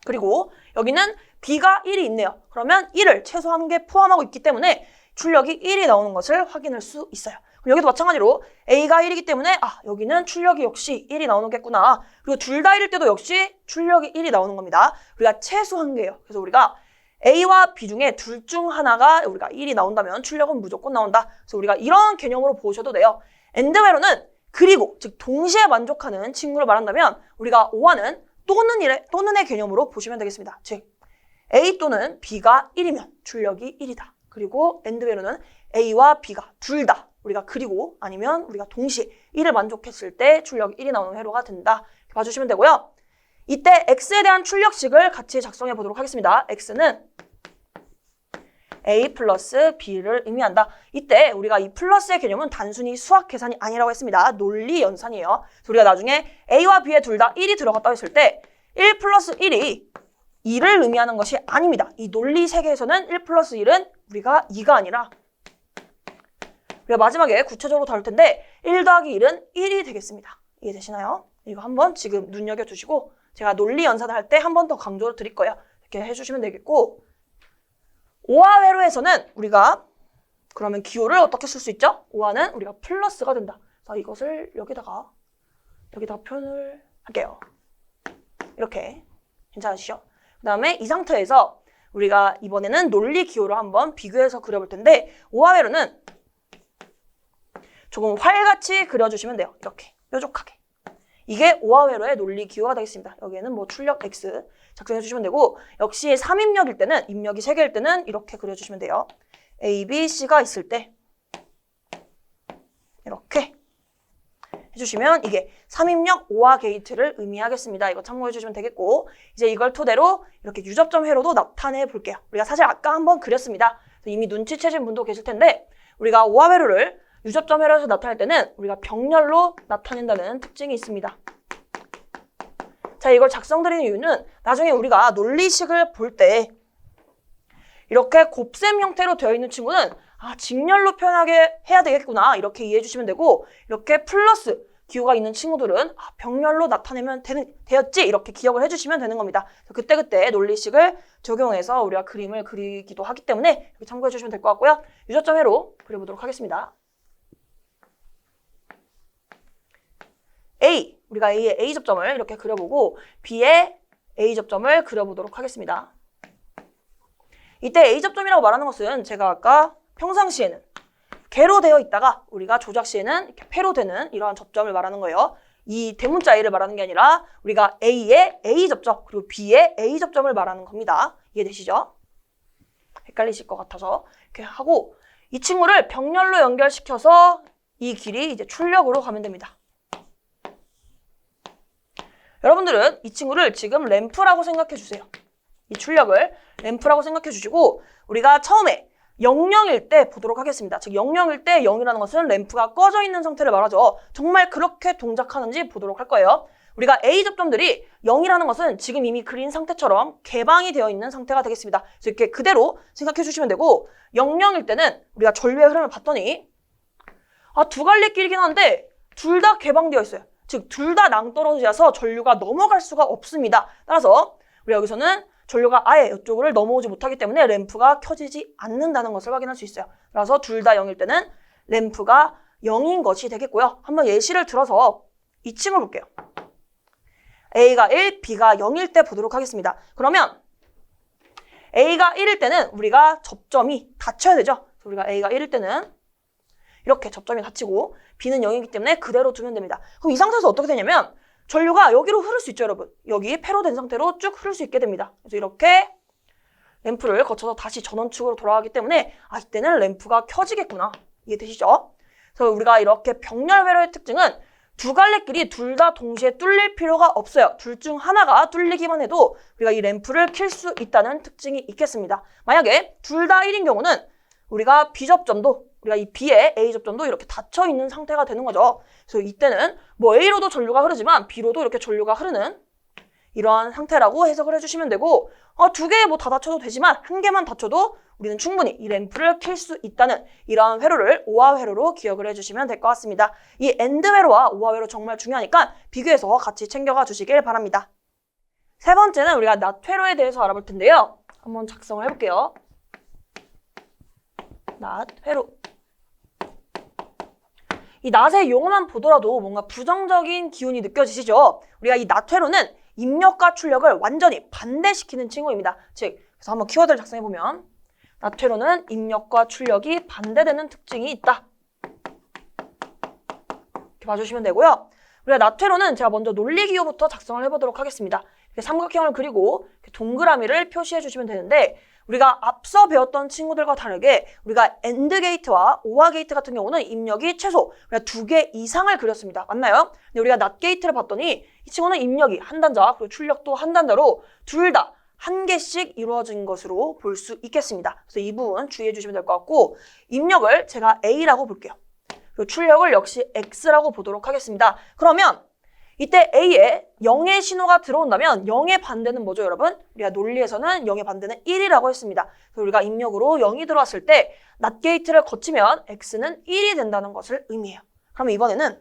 A: 그리고 여기는 B가 1이 있네요. 그러면 1을 최소 1개 포함하고 있기 때문에 출력이 1이 나오는 것을 확인할 수 있어요. 그럼 여기도 마찬가지로 A가 1이기 때문에 여기는 출력이 역시 1이 나오겠구나. 그리고 둘 다 1일 때도 역시 출력이 1이 나오는 겁니다. 우리가 최소 1개예요. 그래서 우리가 A와 B 중에 둘 중 하나가 우리가 1이 나온다면 출력은 무조건 나온다. 그래서 우리가 이런 개념으로 보셔도 돼요. AND 회로는 그리고 즉 동시에 만족하는 친구를 말한다면 우리가 5화는 또는의 개념으로 보시면 되겠습니다. 즉 A 또는 B가 1이면 출력이 1이다. 그리고 AND 회로는 A와 B가 둘 다 우리가 그리고 아니면 우리가 동시에 1을 만족했을 때 출력이 1이 나오는 회로가 된다. 이렇게 봐주시면 되고요. 이때 X에 대한 출력식을 같이 작성해 보도록 하겠습니다. X는 A 플러스 B를 의미한다. 이때 우리가 이 플러스의 개념은 단순히 수학 계산이 아니라고 했습니다. 논리 연산이에요. 그래서 우리가 나중에 A와 B에 둘 다 1이 들어갔다고 했을 때 1 플러스 1이 2를 의미하는 것이 아닙니다. 이 논리 세계에서는 1 플러스 1은 우리가 2가 아니라 우리가 마지막에 구체적으로 다룰 텐데 1 더하기 1은 1이 되겠습니다. 이해되시나요? 이거 한번 지금 눈여겨두시고 제가 논리 연산을 할 때 한 번 더 강조를 드릴 거예요. 이렇게 해주시면 되겠고, 오화회로에서는 우리가 그러면 기호를 어떻게 쓸 수 있죠? 오화는 우리가 플러스가 된다. 그래서 이것을 여기다가 표현을 할게요. 이렇게 괜찮으시죠? 그 다음에 이 상태에서 우리가 이번에는 논리 기호로 한번 비교해서 그려볼 텐데, 오화회로는 조금 활같이 그려주시면 돼요. 이렇게 뾰족하게. 이게 오화회로의 논리 기호가 되겠습니다. 여기에는 뭐 출력 X 작성해 주시면 되고, 역시 3입력일 때는, 입력이 3개일 때는 이렇게 그려주시면 돼요. A, B, C가 있을 때 이렇게 해주시면 이게 3입력 오화 게이트를 의미하겠습니다. 이거 참고해 주시면 되겠고, 이제 이걸 토대로 이렇게 유접점 회로도 나타내 볼게요. 우리가 사실 아까 한번 그렸습니다. 이미 눈치채신 분도 계실 텐데, 우리가 오화 회로를 유접점 회로에서 나타낼 때는 우리가 병렬로 나타낸다는 특징이 있습니다. 자, 이걸 작성드리는 이유는 나중에 우리가 논리식을 볼 때 이렇게 곱셈 형태로 되어 있는 친구는 직렬로 표현하게 해야 되겠구나, 이렇게 이해해 주시면 되고, 이렇게 플러스 기호가 있는 친구들은 병렬로 나타내면 되었지, 이렇게 기억을 해주시면 되는 겁니다. 그때그때 논리식을 적용해서 우리가 그림을 그리기도 하기 때문에 이렇게 참고해 주시면 될 것 같고요. 유접점 회로 그려보도록 하겠습니다. A, 우리가 A의 A 접점을 이렇게 그려보고 B의 A 접점을 그려보도록 하겠습니다. 이때 A 접점이라고 말하는 것은 제가 아까 평상시에는 개로 되어 있다가 우리가 조작 시에는 이렇게 패로 되는 이러한 접점을 말하는 거예요. 이 대문자 A를 말하는 게 아니라 우리가 A의 A 접점 그리고 B의 A 접점을 말하는 겁니다. 이해되시죠? 헷갈리실 것 같아서 이렇게 하고, 이 친구를 병렬로 연결시켜서 이 길이 이제 출력으로 가면 됩니다. 여러분들은 이 친구를 지금 램프라고 생각해 주세요. 이 출력을 램프라고 생각해 주시고, 우리가 처음에 00일 때 보도록 하겠습니다. 즉 00일 때 0이라는 것은 램프가 꺼져 있는 상태를 말하죠. 정말 그렇게 동작하는지 보도록 할 거예요. 우리가 A 접점들이 0이라는 것은 지금 이미 그린 상태처럼 개방이 되어 있는 상태가 되겠습니다. 그래서 이렇게 그대로 생각해 주시면 되고, 00일 때는 우리가 전류의 흐름을 봤더니 두 갈래 길이긴 한데 둘 다 개방되어 있어요. 즉 둘 다 낭떠러지여서 전류가 넘어갈 수가 없습니다. 따라서 우리 여기서는 전류가 아예 이쪽을 넘어오지 못하기 때문에 램프가 켜지지 않는다는 것을 확인할 수 있어요. 그래서 둘 다 0일 때는 램프가 0인 것이 되겠고요. 한번 예시를 들어서 이 친구를 볼게요. A가 1, B가 0일 때 보도록 하겠습니다. 그러면 A가 1일 때는 우리가 접점이 닫혀야 되죠. 그래서 우리가 A가 1일 때는 이렇게 접점이 닫히고 B는 0이기 때문에 그대로 두면 됩니다. 그럼 이 상태에서 어떻게 되냐면 전류가 여기로 흐를 수 있죠, 여러분. 여기 패로 된 상태로 쭉 흐를 수 있게 됩니다. 그래서 이렇게 램프를 거쳐서 다시 전원축으로 돌아가기 때문에 이때는 램프가 켜지겠구나. 이해되시죠? 그래서 우리가 이렇게 병렬 회로의 특징은 두 갈래길이 둘 다 동시에 뚫릴 필요가 없어요. 둘 중 하나가 뚫리기만 해도 우리가 이 램프를 켤 수 있다는 특징이 있겠습니다. 만약에 둘 다 1인 경우는 우리가 B 접점도, 우리가 이 B의 A 접점도 이렇게 닫혀 있는 상태가 되는 거죠. 그래서 이때는 뭐 A로도 전류가 흐르지만 B로도 이렇게 전류가 흐르는 이러한 상태라고 해석을 해주시면 되고, 두 개 뭐 다 닫혀도 되지만 한 개만 닫혀도 우리는 충분히 이 램프를 켤 수 있다는 이러한 회로를 오화 회로로 기억을 해주시면 될 것 같습니다. 이 엔드 회로와 오화 회로 정말 중요하니까 비교해서 같이 챙겨가 주시길 바랍니다. 세 번째는 우리가 낫 회로에 대해서 알아볼 텐데요. 한번 작성을 해볼게요. 낫 회로. 이 낫의 용어만 보더라도 뭔가 부정적인 기운이 느껴지시죠? 우리가 이 낫 회로는 입력과 출력을 완전히 반대시키는 친구입니다. 즉, 그래서 한번 키워드를 작성해보면 낫 회로는 입력과 출력이 반대되는 특징이 있다. 이렇게 봐주시면 되고요. 우리가 낫 회로는 제가 먼저 논리 기호부터 작성을 해보도록 하겠습니다. 이렇게 삼각형을 그리고 이렇게 동그라미를 표시해 주시면 되는데, 우리가 앞서 배웠던 친구들과 다르게 우리가 엔드 게이트와 오화 게이트 같은 경우는 입력이 최소 우리가 2개 이상을 그렸습니다. 맞나요? 근데 우리가 낫 게이트를 봤더니 이 친구는 입력이 한 단자 그리고 출력도 한 단자로 둘 다 한 개씩 이루어진 것으로 볼 수 있겠습니다. 그래서 이 부분 주의해 주시면 될 것 같고, 입력을 제가 A라고 볼게요. 그리고 출력을 역시 X라고 보도록 하겠습니다. 그러면 이때 A에 0의 신호가 들어온다면 0의 반대는 뭐죠, 여러분? 우리가 논리에서는 0의 반대는 1이라고 했습니다. 그래서 우리가 입력으로 0이 들어왔을 때 낫 게이트를 거치면 X는 1이 된다는 것을 의미해요. 그럼 이번에는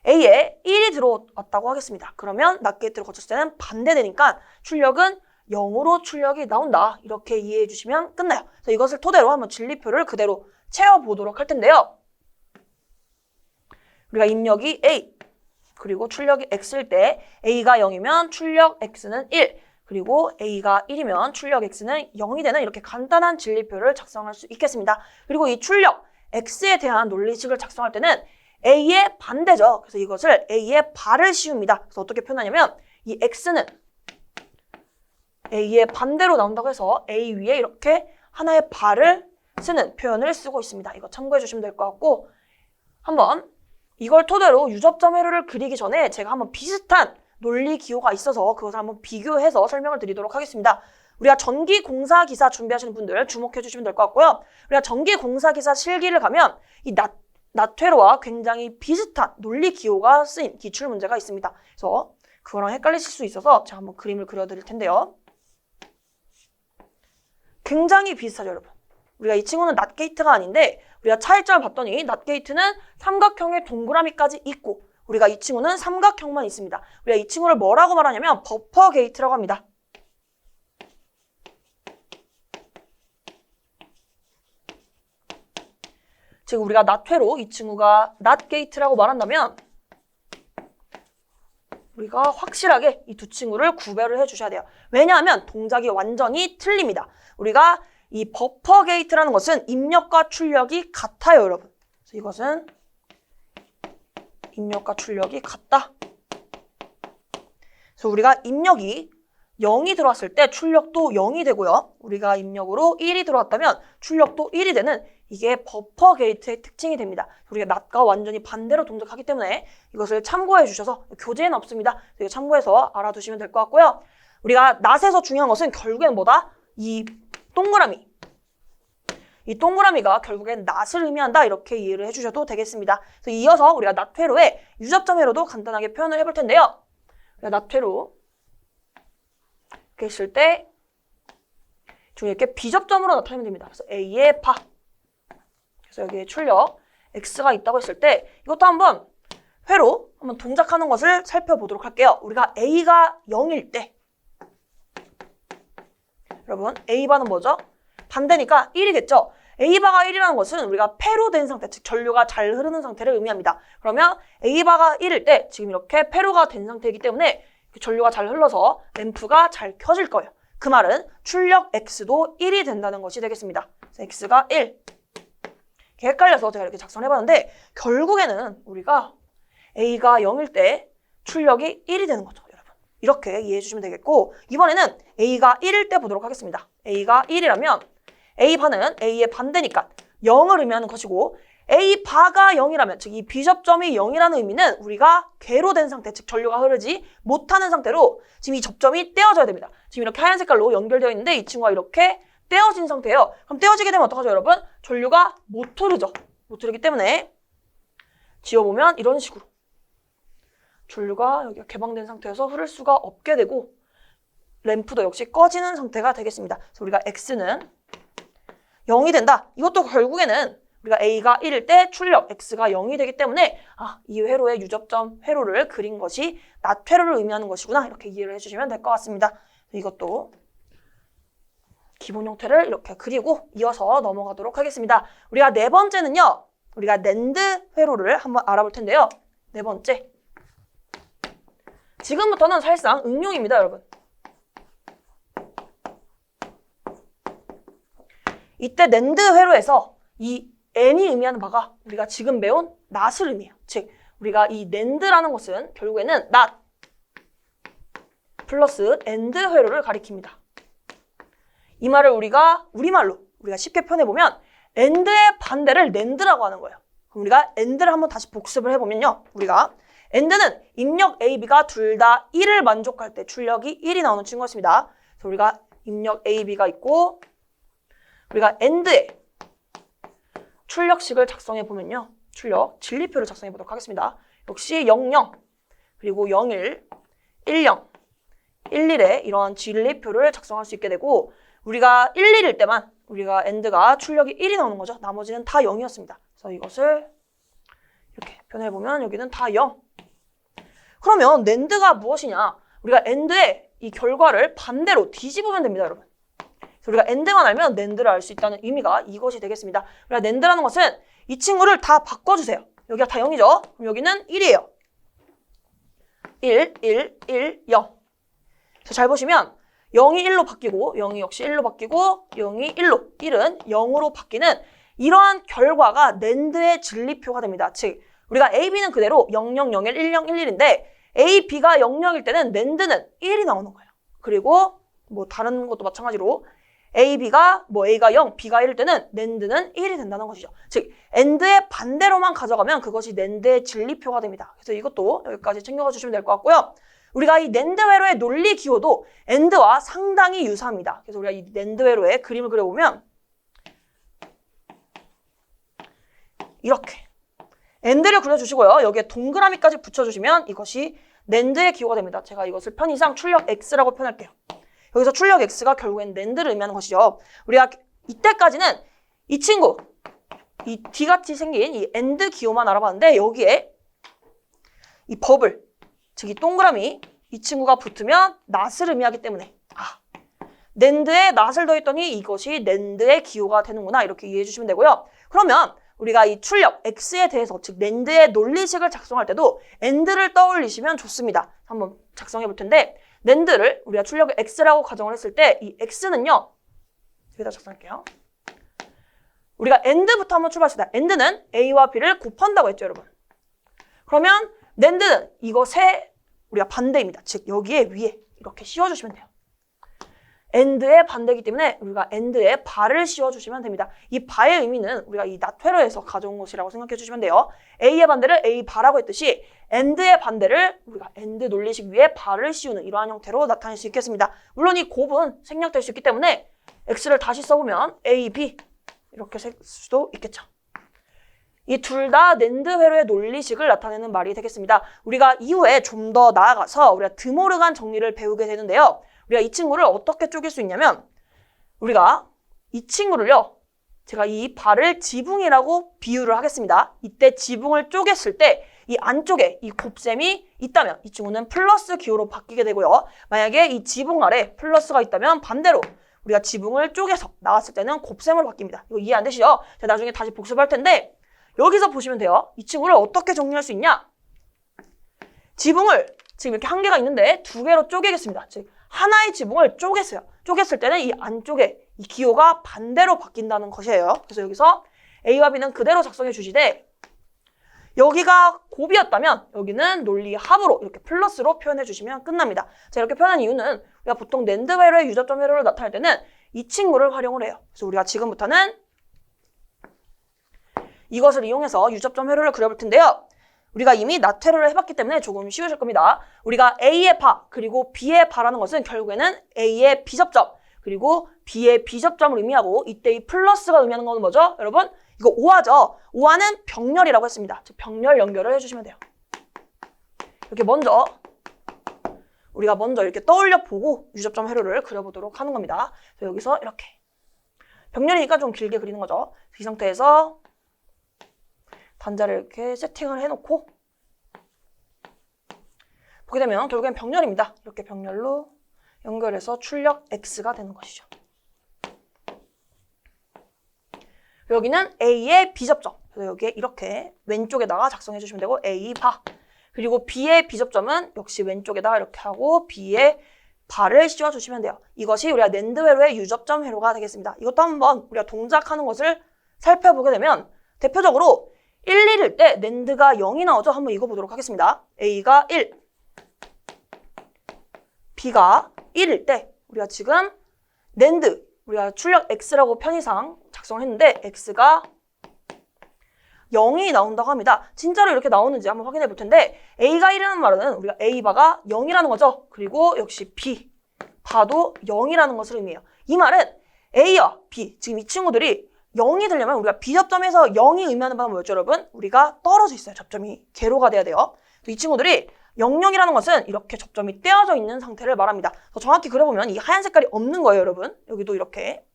A: A에 1이 들어왔다고 하겠습니다. 그러면 낫 게이트를 거쳤을 때는 반대되니까 출력은 0으로 출력이 나온다. 이렇게 이해해 주시면 끝나요. 그래서 이것을 토대로 한번 진리표를 그대로 채워보도록 할 텐데요. 우리가 입력이 A, 그리고 출력이 X일 때 A가 0이면 출력 X는 1, 그리고 A가 1이면 출력 X는 0이 되는 이렇게 간단한 진리표를 작성할 수 있겠습니다. 그리고 이 출력 X에 대한 논리식을 작성할 때는 A의 반대죠. 그래서 이것을 A의 발을 씌웁니다. 그래서 어떻게 표현하냐면 이 X는 A의 반대로 나온다고 해서 A 위에 이렇게 하나의 발을 쓰는 표현을 쓰고 있습니다. 이거 참고해 주시면 될 것 같고, 한번 이걸 토대로 유접점 회로를 그리기 전에 제가 한번 비슷한 논리 기호가 있어서 그것을 한번 비교해서 설명을 드리도록 하겠습니다. 우리가 전기공사기사 준비하시는 분들 주목해 주시면 될 것 같고요. 우리가 전기공사기사 실기를 가면 이 나퇴로와 굉장히 비슷한 논리 기호가 쓰인 기출문제가 있습니다. 그래서 그거랑 헷갈리실 수 있어서 제가 한번 그림을 그려드릴 텐데요. 굉장히 비슷하죠, 여러분. 우리가 이 친구는 낫 게이트가 아닌데 우리가 차이점을 봤더니 낫 게이트는 삼각형의 동그라미까지 있고 우리가 이 친구는 삼각형만 있습니다. 우리가 이 친구를 뭐라고 말하냐면 버퍼 게이트라고 합니다. 즉 우리가 낫회로 이 친구가 낫 게이트라고 말한다면 우리가 확실하게 이 두 친구를 구별을 해주셔야 돼요. 왜냐하면 동작이 완전히 틀립니다. 우리가 이 버퍼 게이트라는 것은 입력과 출력이 같아요, 여러분. 그래서 이것은 입력과 출력이 같다. 그래서 우리가 입력이 0이 들어왔을 때 출력도 0이 되고요. 우리가 입력으로 1이 들어왔다면 출력도 1이 되는 이게 버퍼 게이트의 특징이 됩니다. 우리가 낫과 완전히 반대로 동작하기 때문에 이것을 참고해 주셔서 교재에는 없습니다. 이거 참고해서 알아두시면 될 것 같고요. 우리가 낫에서 중요한 것은 결국엔 뭐다? 이 동그라미. 이 동그라미가 결국엔 낫을 의미한다. 이렇게 이해를 해주셔도 되겠습니다. 그래서 이어서 우리가 낫 회로의 유접점 회로도 간단하게 표현을 해볼 텐데요. 낫 회로 이렇게 했을 때 좀 이렇게 비접점으로 나타내면 됩니다. 그래서 A의 바. 그래서 여기에 출력 X가 있다고 했을 때 이것도 한번 회로 한번 동작하는 것을 살펴보도록 할게요. 우리가 A가 0일 때 여러분 A바는 뭐죠? 반대니까 1이겠죠? A바가 1이라는 것은 우리가 폐로 된 상태, 즉 전류가 잘 흐르는 상태를 의미합니다. 그러면 A바가 1일 때 지금 이렇게 폐로가 된 상태이기 때문에 전류가 잘 흘러서 램프가 잘 켜질 거예요. 그 말은 출력 X도 1이 된다는 것이 되겠습니다. 그래서 X가 1. 이렇게 헷갈려서 제가 이렇게 작성해봤는데 결국에는 우리가 A가 0일 때 출력이 1이 되는 거죠, 여러분. 이렇게 이해해 주시면 되겠고 이번에는 A가 1일 때 보도록 하겠습니다. A가 1이라면 A바는 A의 반대니까 0을 의미하는 것이고 A바가 0이라면 즉 이 비접점이 0이라는 의미는 우리가 궤로 된 상태, 즉 전류가 흐르지 못하는 상태로 지금 이 접점이 떼어져야 됩니다. 지금 이렇게 하얀 색깔로 연결되어 있는데 이 친구가 이렇게 떼어진 상태예요. 그럼 떼어지게 되면 어떡하죠, 여러분? 전류가 못 흐르죠. 못 흐르기 때문에 지워보면 이런 식으로 전류가 여기가 개방된 상태여서 흐를 수가 없게 되고 램프도 역시 꺼지는 상태가 되겠습니다. 그래서 우리가 X는 0이 된다. 이것도 결국에는 우리가 A가 1일 때 출력 X가 0이 되기 때문에 이 회로의 유접점 회로를 그린 것이 낫 회로를 의미하는 것이구나. 이렇게 이해를 해주시면 될 것 같습니다. 이것도 기본 형태를 이렇게 그리고 이어서 넘어가도록 하겠습니다. 우리가 네 번째는요. 우리가 낸드 회로를 한번 알아볼 텐데요. 네 번째. 지금부터는 사실상 응용입니다, 여러분. 이때 낸드 회로에서 이 n이 의미하는 바가 우리가 지금 배운 낫을 의미해요. 즉 우리가 이 낸드라는 것은 결국에는 낫 플러스 엔드 회로를 가리킵니다. 이 말을 우리가 우리말로 우리가 쉽게 표현해보면 엔드의 반대를 낸드라고 하는 거예요. 그럼 우리가 엔드를 한번 다시 복습을 해보면요. 우리가 엔드는 입력 A, B가 둘 다 1을 만족할 때 출력이 1이 나오는 친구였습니다. 그래서 우리가 입력 A, B가 있고 우리가 엔드에 출력식을 작성해보면요. 출력 진리표를 작성해보도록 하겠습니다. 역시 00, 그리고 0, 1, 1, 0, 1, 1의 이러한 진리표를 작성할 수 있게 되고 우리가 1, 1일 때만 우리가 AND가 출력이 1이 나오는 거죠. 나머지는 다 0이었습니다. 그래서 이것을 이렇게 표현해보면 여기는 다 0. 그러면 NAND가 무엇이냐? 우리가 AND의 이 결과를 반대로 뒤집으면 됩니다, 여러분. 그래서 우리가 AND만 알면 NAND를 알 수 있다는 의미가 이것이 되겠습니다. 우리가 NAND라는 것은 이 친구를 다 바꿔주세요. 여기가 다 0이죠? 그럼 여기는 1이에요. 1, 1, 1, 0. 그래서 잘 보시면 0이 1로 바뀌고 0이 역시 1로 바뀌고 0이 1로 1은 0으로 바뀌는 이러한 결과가 NAND의 진리표가 됩니다. 즉 우리가 A, B는 그대로 0, 0, 0, 1, 1, 0, 1, 1인데 A, B가 0, 0일 때는 NAND는 1이 나오는 거예요. 그리고 뭐 다른 것도 마찬가지로 A, B가 뭐 A가 0, B가 1일 때는 NAND는 1이 된다는 것이죠. 즉 AND의 반대로만 가져가면 그것이 NAND의 진리표가 됩니다. 그래서 이것도 여기까지 챙겨가 주시면 될 것 같고요. 우리가 이 NAND 회로의 논리 기호도 AND와 상당히 유사합니다. 그래서 우리가 이 NAND 회로의 그림을 그려보면 이렇게 AND를 그려주시고요. 여기에 동그라미까지 붙여주시면 이것이 NAND의 기호가 됩니다. 제가 이것을 편의상 출력 X라고 표현할게요. 여기서 출력 X가 결국엔 NAND를 의미하는 것이죠. 우리가 이때까지는 이 친구, 이 D같이 생긴 이 AND 기호만 알아봤는데 여기에 이 버블, 즉 이 동그라미, 이 친구가 붙으면 낫을 의미하기 때문에 NAND에 낫을 더했더니 이것이 NAND의 기호가 되는구나 이렇게 이해해 주시면 되고요. 그러면 우리가 이 출력 X에 대해서 즉 NAND의 논리식을 작성할 때도 AND를 떠올리시면 좋습니다. 한번 작성해 볼 텐데 NAND를 우리가 출력 X라고 가정을 했을 때 이 X는요. 여기다 작성할게요. 우리가 AND부터 한번 출발합시다. AND는 A와 B를 곱한다고 했죠, 여러분. 그러면 NAND는 이것의 우리가 반대입니다. 즉 여기에 위에 이렇게 씌워주시면 돼요. AND의 반대이기 때문에 우리가 AND에 바를 씌워주시면 됩니다. 이 바의 의미는 우리가 이 낫회로에서 가져온 것이라고 생각해 주시면 돼요. A의 반대를 A 바라고 했듯이 AND의 반대를 우리가 AND 논리식 위에 바를 씌우는 이러한 형태로 나타낼 수 있겠습니다. 물론 이 곱은 생략될 수 있기 때문에 X를 다시 써보면 A, B 이렇게 쓸 수도 있겠죠. 이 둘 다 NAND 회로의 논리식을 나타내는 말이 되겠습니다. 우리가 이후에 좀 더 나아가서 우리가 드모르간 정리를 배우게 되는데요. 우리가 이 친구를 어떻게 쪼갤 수 있냐면 우리가 이 친구를요. 제가 이 바를 지붕이라고 비유를 하겠습니다. 이때 지붕을 쪼갰을 때 이 안쪽에 이 곱셈이 있다면 이 친구는 플러스 기호로 바뀌게 되고요. 만약에 이 지붕 아래 플러스가 있다면 반대로 우리가 지붕을 쪼개서 나왔을 때는 곱셈으로 바뀝니다. 이거 이해 안 되시죠? 제가 나중에 다시 복습할 텐데 여기서 보시면 돼요. 이 친구를 어떻게 정리할 수 있냐? 지붕을 지금 이렇게 한 개가 있는데 두 개로 쪼개겠습니다. 즉 하나의 지붕을 쪼갰어요. 쪼갰을 때는 이 안쪽에 이 기호가 반대로 바뀐다는 것이에요. 그래서 여기서 A와 B는 그대로 작성해 주시되 여기가 곱이었다면 여기는 논리 합으로 이렇게 플러스로 표현해 주시면 끝납니다. 자, 이렇게 표현한 이유는 우리가 보통 NAND 회로의 유접점 회로를 나타낼 때는 이 친구를 활용을 해요. 그래서 우리가 지금부터는 이것을 이용해서 유접점 회로를 그려볼 텐데요. 우리가 이미 낫 회로를 해봤기 때문에 조금 쉬우실 겁니다. 우리가 A의 바 그리고 B의 바라는 것은 결국에는 A의 B접점 그리고 B의 B접점을 의미하고 이때 이 플러스가 의미하는 건 뭐죠? 여러분 이거 오화죠. 오화는 병렬이라고 했습니다. 즉 병렬 연결을 해주시면 돼요. 이렇게 우리가 먼저 이렇게 떠올려 보고 유접점 회로를 그려보도록 하는 겁니다. 그래서 여기서 이렇게 병렬이니까 좀 길게 그리는 거죠. 이 상태에서 단자를 이렇게 세팅을 해놓고 보게 되면 결국엔 병렬입니다. 이렇게 병렬로 연결해서 출력 X가 되는 것이죠. 여기는 A의 B접점. 그래서 여기에 이렇게 왼쪽에다가 작성해 주시면 되고 A 바. 그리고 B의 B접점은 역시 왼쪽에다가 이렇게 하고 B의 바를 씌워주시면 돼요. 이것이 우리가 NAND 회로의 유접점 회로가 되겠습니다. 이것도 한번 우리가 동작하는 것을 살펴보게 되면 대표적으로 1, 1일 때 NAND가 0이 나오죠? 한번 읽어보도록 하겠습니다. A가 1, B가 1일 때 우리가 지금 NAND, 우리가 출력 X라고 편의상 작성을 했는데 X가 0이 나온다고 합니다. 진짜로 이렇게 나오는지 한번 확인해 볼 텐데 A가 1이라는 말은 우리가 A바가 0이라는 거죠. 그리고 역시 B, 바도 0이라는 것을 의미해요. 이 말은 A와 B, 지금 이 친구들이 0이 되려면 우리가 B접점에서 0이 의미하는 바는 뭐였죠, 여러분? 우리가 떨어져 있어요. 접점이 제로가 돼야 돼요. 이 친구들이 00이라는 것은 이렇게 접점이 떼어져 있는 상태를 말합니다. 더 정확히 그려보면 이 하얀 색깔이 없는 거예요, 여러분. 여기도 이렇게.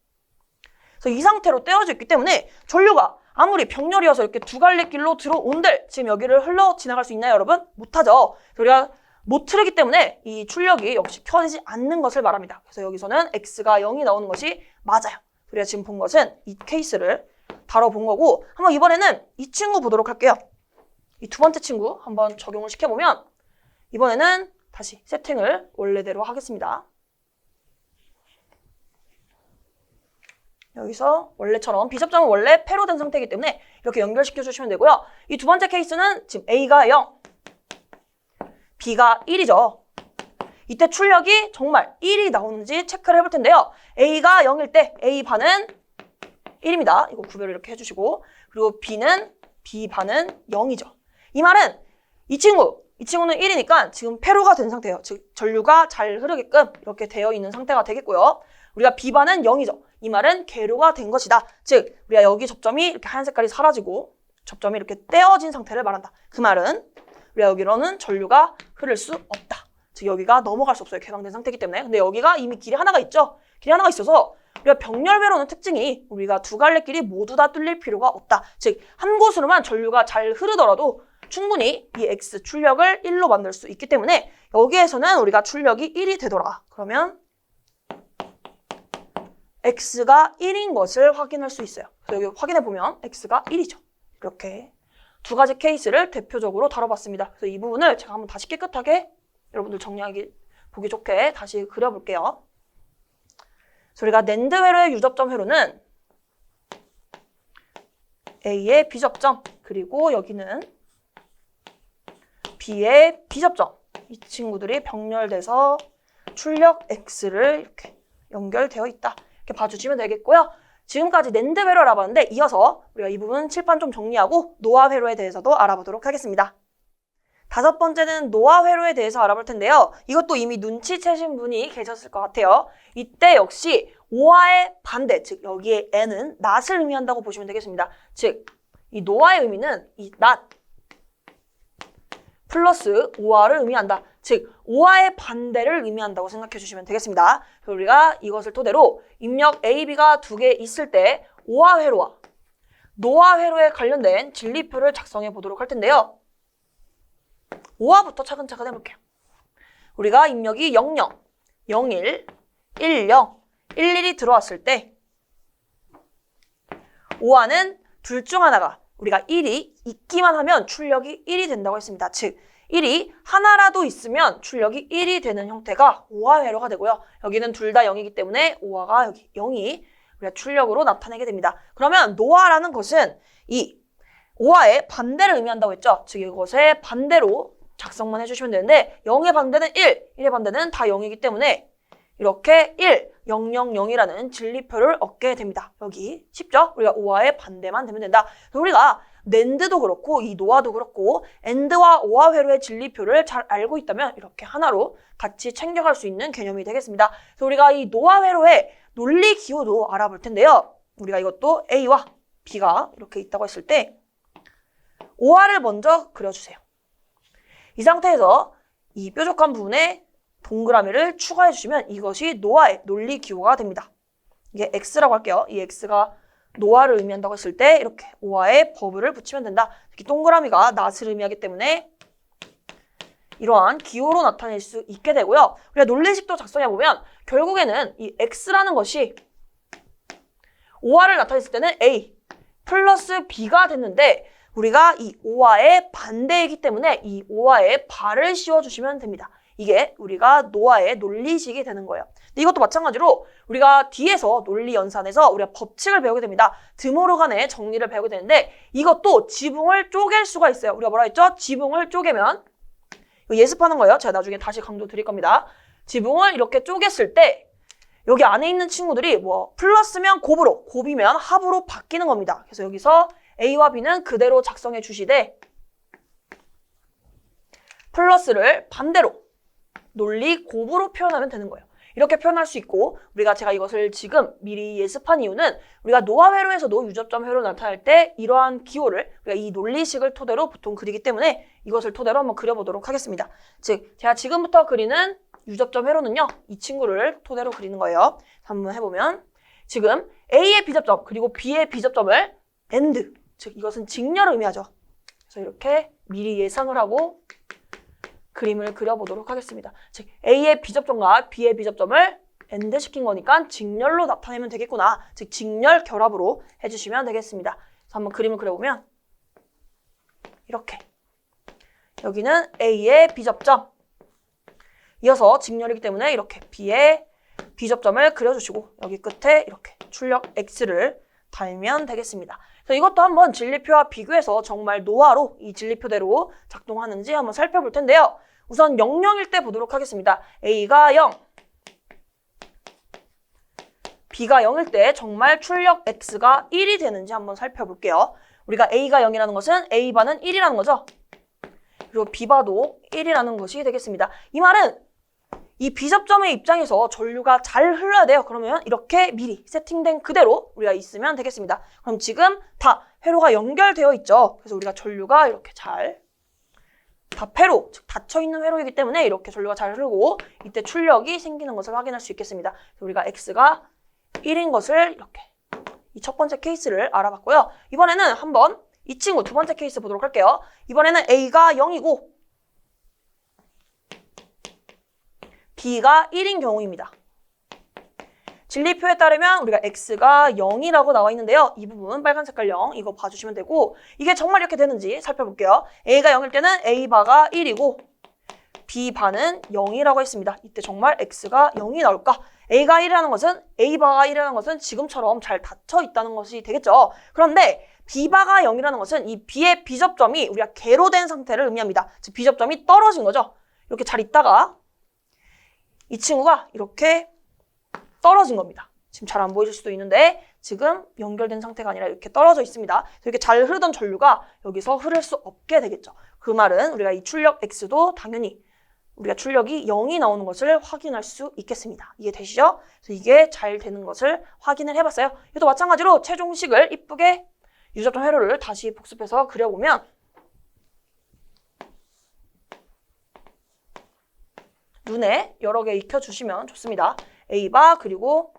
A: 그래서 이 상태로 떼어져 있기 때문에 전류가 아무리 병렬이어서 이렇게 두 갈래 길로 들어온들 지금 여기를 흘러 지나갈 수 있나요, 여러분? 못하죠. 우리가 못 틀기 때문에 이 출력이 역시 켜지지 않는 것을 말합니다. 그래서 여기서는 X가 0이 나오는 것이 맞아요. 우리가 지금 본 것은 이 케이스를 다뤄본 거고, 한번 이번에는 이 친구 보도록 할게요. 이 두 번째 친구 한번 적용을 시켜보면 이번에는 다시 세팅을 원래대로 하겠습니다. 여기서 원래처럼 B접점은 원래 패로 된 상태이기 때문에 이렇게 연결시켜 주시면 되고요. 이 두 번째 케이스는 지금 A가 0, B가 1이죠. 이때 출력이 정말 1이 나오는지 체크를 해볼 텐데요. A가 0일 때 A 반은 1입니다. 이거 구별을 이렇게 해주시고, 그리고 B 반은 0이죠. 이 말은 이 친구는 1이니까 지금 패로가 된 상태예요. 즉 전류가 잘 흐르게끔 이렇게 되어 있는 상태가 되겠고요. 우리가 B 반은 0이죠. 이 말은 계로가 된 것이다. 즉 우리가 여기 접점이 이렇게 하얀 색깔이 사라지고 접점이 이렇게 떼어진 상태를 말한다. 그 말은 우리가 여기로는 전류가 흐를 수 없다. 즉 여기가 넘어갈 수 없어요. 개방된 상태이기 때문에. 근데 여기가 이미 길이 하나가 있죠. 길이 하나가 있어서 우리가 병렬배로는 특징이 우리가 두 갈래 길이 모두 다 뚫릴 필요가 없다. 즉 한 곳으로만 전류가 잘 흐르더라도 충분히 이 X 출력을 1로 만들 수 있기 때문에 여기에서는 우리가 출력이 1이 되더라. 그러면 X가 1인 것을 확인할 수 있어요. 그래서 여기 확인해보면 X가 1이죠. 이렇게 두 가지 케이스를 대표적으로 다뤄봤습니다. 그래서 이 부분을 제가 한번 다시 깨끗하게 여러분들 정리하기 보기 좋게 다시 그려볼게요. 그래서 우리가 낸드 회로의 유접점 회로는 A의 B접점, 그리고 여기는 B의 B접점, 이 친구들이 병렬돼서 출력 X를 이렇게 연결되어 있다. 이렇게 봐주시면 되겠고요. 지금까지 낸드 회로를 알아봤는데 이어서 우리가 이 부분 칠판 좀 정리하고 노아 회로에 대해서도 알아보도록 하겠습니다. 다섯 번째는 노아 회로에 대해서 알아볼 텐데요. 이것도 이미 눈치채신 분이 계셨을 것 같아요. 이때 역시 오화의 반대, 즉 여기에 n은 낫을 의미한다고 보시면 되겠습니다. 즉 이 노아의 의미는 이 낫 플러스 오화를 의미한다. 즉 오화의 반대를 의미한다고 생각해 주시면 되겠습니다. 그래서 우리가 이것을 토대로 입력 A, B가 두 개 있을 때 오화 회로와 노아 회로에 관련된 진리표를 작성해 보도록 할 텐데요. 오화부터 차근차근 해볼게요. 우리가 입력이 00, 01, 10, 11이 들어왔을 때 오화는 둘 중 하나가 우리가 1이 있기만 하면 출력이 1이 된다고 했습니다. 즉 1이 하나라도 있으면 출력이 1이 되는 형태가 오화 회로가 되고요. 여기는 둘 다 0이기 때문에 오화가 여기 0이 우리가 출력으로 나타내게 됩니다. 그러면 노화라는 것은 이 오화의 반대를 의미한다고 했죠. 즉 이것의 반대로 작성만 해주시면 되는데 0의 반대는 1, 1의 반대는 다 0이기 때문에 이렇게 1, 0, 0, 0이라는 진리표를 얻게 됩니다. 여기 쉽죠? 우리가 오화의 반대만 되면 된다. 우리가 낸드도 그렇고 이 노아도 그렇고 엔드와 오화 회로의 진리표를 잘 알고 있다면 이렇게 하나로 같이 챙겨갈 수 있는 개념이 되겠습니다. 그래서 우리가 이 노아 회로의 논리 기호도 알아볼 텐데요. 우리가 이것도 A와 B가 이렇게 있다고 했을 때 오화를 먼저 그려주세요. 이 상태에서 이 뾰족한 부분에 동그라미를 추가해 주시면 이것이 노아의 논리 기호가 됩니다. 이게 X라고 할게요. 이 X가 노아를 의미한다고 했을 때 이렇게 오화의 버블을 붙이면 된다. 특히 동그라미가 낫을 의미하기 때문에 이러한 기호로 나타낼 수 있게 되고요. 우리가 논리식도 작성해보면 결국에는 이 X라는 것이 오화를 나타냈을 때는 A 플러스 B가 됐는데 우리가 이 오화의 반대이기 때문에 이 오화에 발을 씌워주시면 됩니다. 이게 우리가 노아의 논리식이 되는 거예요. 근데 이것도 마찬가지로 우리가 뒤에서 논리 연산에서 우리가 법칙을 배우게 됩니다. 드모르간의 정리를 배우게 되는데 이것도 지붕을 쪼갤 수가 있어요. 우리가 뭐라 했죠? 지붕을 쪼개면 이거 예습하는 거예요. 제가 나중에 다시 강조 드릴 겁니다. 지붕을 이렇게 쪼갰을 때 여기 안에 있는 친구들이 뭐 플러스면 곱으로, 곱이면 합으로 바뀌는 겁니다. 그래서 여기서 A와 B는 그대로 작성해 주시되 플러스를 반대로 논리 곱으로 표현하면 되는 거예요. 이렇게 표현할 수 있고 제가 이것을 지금 미리 예습한 이유는 우리가 노화 회로에서도 유접점 회로 나타날 때 이러한 기호를 우리가 이 논리식을 토대로 보통 그리기 때문에 이것을 토대로 한번 그려보도록 하겠습니다. 즉 제가 지금부터 그리는 유접점 회로는요. 이 친구를 토대로 그리는 거예요. 한번 해보면 지금 A의 B접점 그리고 B의 B접점을 AND 즉 이것은 직렬을 의미하죠. 그래서 이렇게 미리 예상을 하고 그림을 그려보도록 하겠습니다. 즉 A의 B접점과 B의 B접점을 AND 시킨 거니까 직렬로 나타내면 되겠구나. 즉 직렬 결합으로 해주시면 되겠습니다. 그래서 한번 그림을 그려보면 이렇게 여기는 A의 B접점 이어서 직렬이기 때문에 이렇게 B의 B접점을 그려주시고 여기 끝에 이렇게 출력 X를 달면 되겠습니다. 그래서 이것도 한번 진리표와 비교해서 정말 노화로 이 진리표대로 작동하는지 한번 살펴볼 텐데요. 우선 00일 때 보도록 하겠습니다. A가 0, B가 0일 때 정말 출력 X가 1이 되는지 한번 살펴볼게요. 우리가 A가 0이라는 것은 A바는 1이라는 거죠. 그리고 B바도 1이라는 것이 되겠습니다. 이 말은 이 B접점의 입장에서 전류가 잘 흘러야 돼요. 그러면 이렇게 미리 세팅된 그대로 우리가 있으면 되겠습니다. 그럼 지금 다 회로가 연결되어 있죠. 그래서 우리가 전류가 이렇게 잘 다 회로, 즉 닫혀있는 회로이기 때문에 이렇게 전류가 잘 흐르고 이때 출력이 생기는 것을 확인할 수 있겠습니다. 우리가 X가 1인 것을 이렇게 이 첫 번째 케이스를 알아봤고요. 이번에는 한번 이 친구 두 번째 케이스 보도록 할게요. 이번에는 A가 0이고 B가 1인 경우입니다. 진리표에 따르면 우리가 X가 0이라고 나와 있는데요. 이 부분 빨간 색깔 0 이거 봐주시면 되고 이게 정말 이렇게 되는지 살펴볼게요. A가 0일 때는 A바가 1이고 B바는 0이라고 했습니다. 이때 정말 X가 0이 나올까? A가 1이라는 것은 A바가 1이라는 것은 지금처럼 잘 닫혀 있다는 것이 되겠죠. 그런데 B바가 0이라는 것은 이 B의 B접점이 우리가 개로된 상태를 의미합니다. 즉 B접점이 떨어진 거죠. 이렇게 잘 있다가 이 친구가 이렇게 떨어진 겁니다. 지금 잘 안 보이실 수도 있는데 지금 연결된 상태가 아니라 이렇게 떨어져 있습니다. 이렇게 잘 흐르던 전류가 여기서 흐를 수 없게 되겠죠. 그 말은 우리가 이 출력 X도 당연히 우리가 출력이 0이 나오는 것을 확인할 수 있겠습니다. 이해되시죠? 그래서 이게 잘 되는 것을 확인을 해봤어요. 이것도 마찬가지로 최종식을 이쁘게 유접점 회로를 다시 복습해서 그려보면 눈에 여러 개 익혀주시면 좋습니다. A바 그리고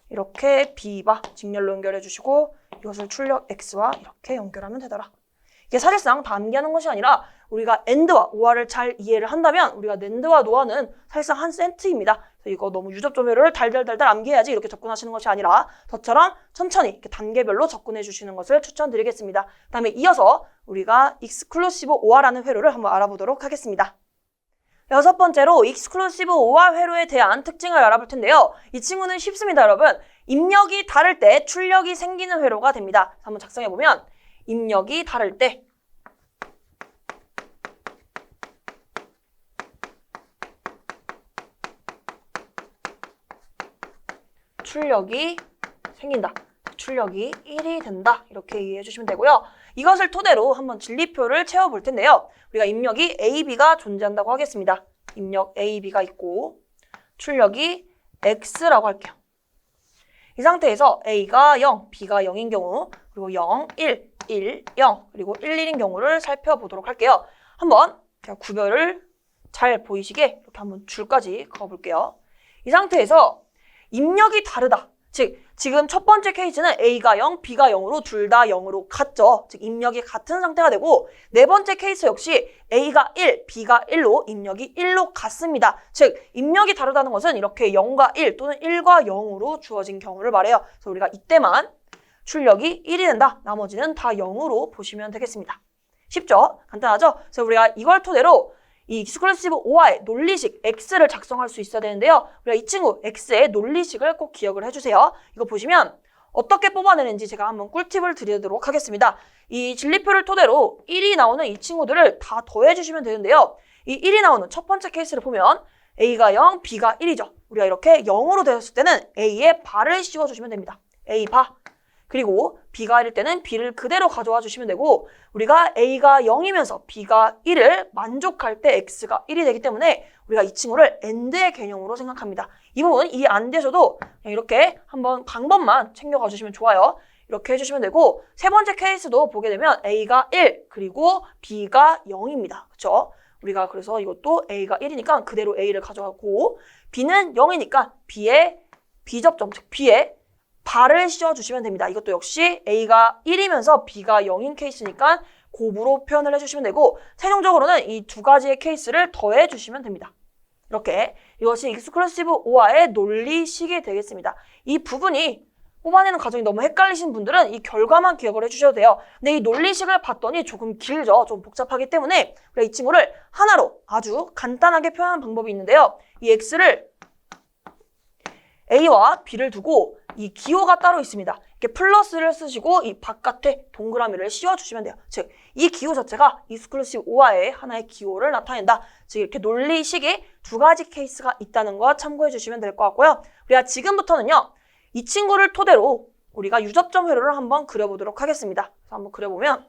A: 이렇게 B바 직렬로 연결해주시고 이것을 출력 X와 이렇게 연결하면 되더라. 이게 사실상 다 암기하는 것이 아니라 우리가 AND와 OR을 잘 이해를 한다면 우리가 NAND와 노화는 사실상 한 세트입니다. 그래서 이거 너무 유접점 회로를 달달달달 암기해야지 이렇게 접근하시는 것이 아니라 저처럼 천천히 이렇게 단계별로 접근해 주시는 것을 추천드리겠습니다. 그 다음에 이어서 우리가 익스클루시브 OR라는 회로를 한번 알아보도록 하겠습니다. 여섯 번째로 익스클루시브 OR 회로에 대한 특징을 알아볼 텐데요. 이 친구는 쉽습니다, 여러분. 입력이 다를 때 출력이 생기는 회로가 됩니다. 한번 작성해보면 입력이 다를 때 출력이 생긴다. 출력이 1이 된다. 이렇게 이해해 주시면 되고요. 이것을 토대로 한번 진리표를 채워볼 텐데요. 우리가 입력이 A, B가 존재한다고 하겠습니다. 입력 A, B가 있고 출력이 X라고 할게요. 이 상태에서 A가 0, B가 0인 경우 그리고 0, 1, 1, 0 그리고 1, 1인 경우를 살펴보도록 할게요. 한번 제가 구별을 잘 보이시게 이렇게 한번 줄까지 그어볼게요. 이 상태에서 입력이 다르다. 즉 지금 첫 번째 케이스는 A가 0, B가 0으로 둘 다 0으로 같죠. 즉 입력이 같은 상태가 되고 네 번째 케이스 역시 A가 1, B가 1로 입력이 1로 같습니다. 즉 입력이 다르다는 것은 이렇게 0과 1 또는 1과 0으로 주어진 경우를 말해요. 그래서 우리가 이때만 출력이 1이 된다. 나머지는 다 0으로 보시면 되겠습니다. 쉽죠? 간단하죠? 그래서 우리가 이걸 토대로 이 익스클루시브 OR의 논리식 X를 작성할 수 있어야 되는데요. 우리가 이 친구 X의 논리식을 꼭 기억을 해주세요. 이거 보시면 어떻게 뽑아내는지 제가 한번 꿀팁을 드리도록 하겠습니다. 이 진리표를 토대로 1이 나오는 이 친구들을 다 더해주시면 되는데요. 이 1이 나오는 첫 번째 케이스를 보면 A가 0, B가 1이죠. 우리가 이렇게 0으로 되었을 때는 A에 바를 씌워주시면 됩니다. A 바. 그리고 B가 1일 때는 B를 그대로 가져와 주시면 되고 우리가 A가 0이면서 B가 1을 만족할 때 X가 1이 되기 때문에 우리가 이 친구를 AND의 개념으로 생각합니다. 이 부분 이해 안 되셔도 그냥 이렇게 한번 방법만 챙겨가 주시면 좋아요. 이렇게 해주시면 되고 세 번째 케이스도 보게 되면 A가 1 그리고 B가 0입니다. 그렇죠? 우리가 그래서 이것도 A가 1이니까 그대로 A를 가져가고 B는 0이니까 B의 B접점, 즉 B의 발을 씌워주시면 됩니다. 이것도 역시 A가 1이면서 B가 0인 케이스니까 곱으로 표현을 해주시면 되고 최종적으로는 이 두 가지의 케이스를 더해주시면 됩니다. 이렇게 이것이 익스클루시브 오화의 논리식이 되겠습니다. 이 부분이 뽑아내는 과정이 너무 헷갈리신 분들은 이 결과만 기억을 해주셔도 돼요. 근데 이 논리식을 봤더니 조금 길죠. 좀 복잡하기 때문에 우리가 이 친구를 하나로 아주 간단하게 표현하는 방법이 있는데요. 이 X를 A와 B를 두고 이 기호가 따로 있습니다. 이렇게 플러스를 쓰시고 이 바깥에 동그라미를 씌워주시면 돼요. 즉, 이 기호 자체가 익스클루시브 오화의 하나의 기호를 나타낸다. 즉, 이렇게 논리식이 두 가지 케이스가 있다는 거 참고해 주시면 될 것 같고요. 우리가 지금부터는요. 이 친구를 토대로 우리가 유접점 회로를 한번 그려보도록 하겠습니다. 그래서 한번 그려보면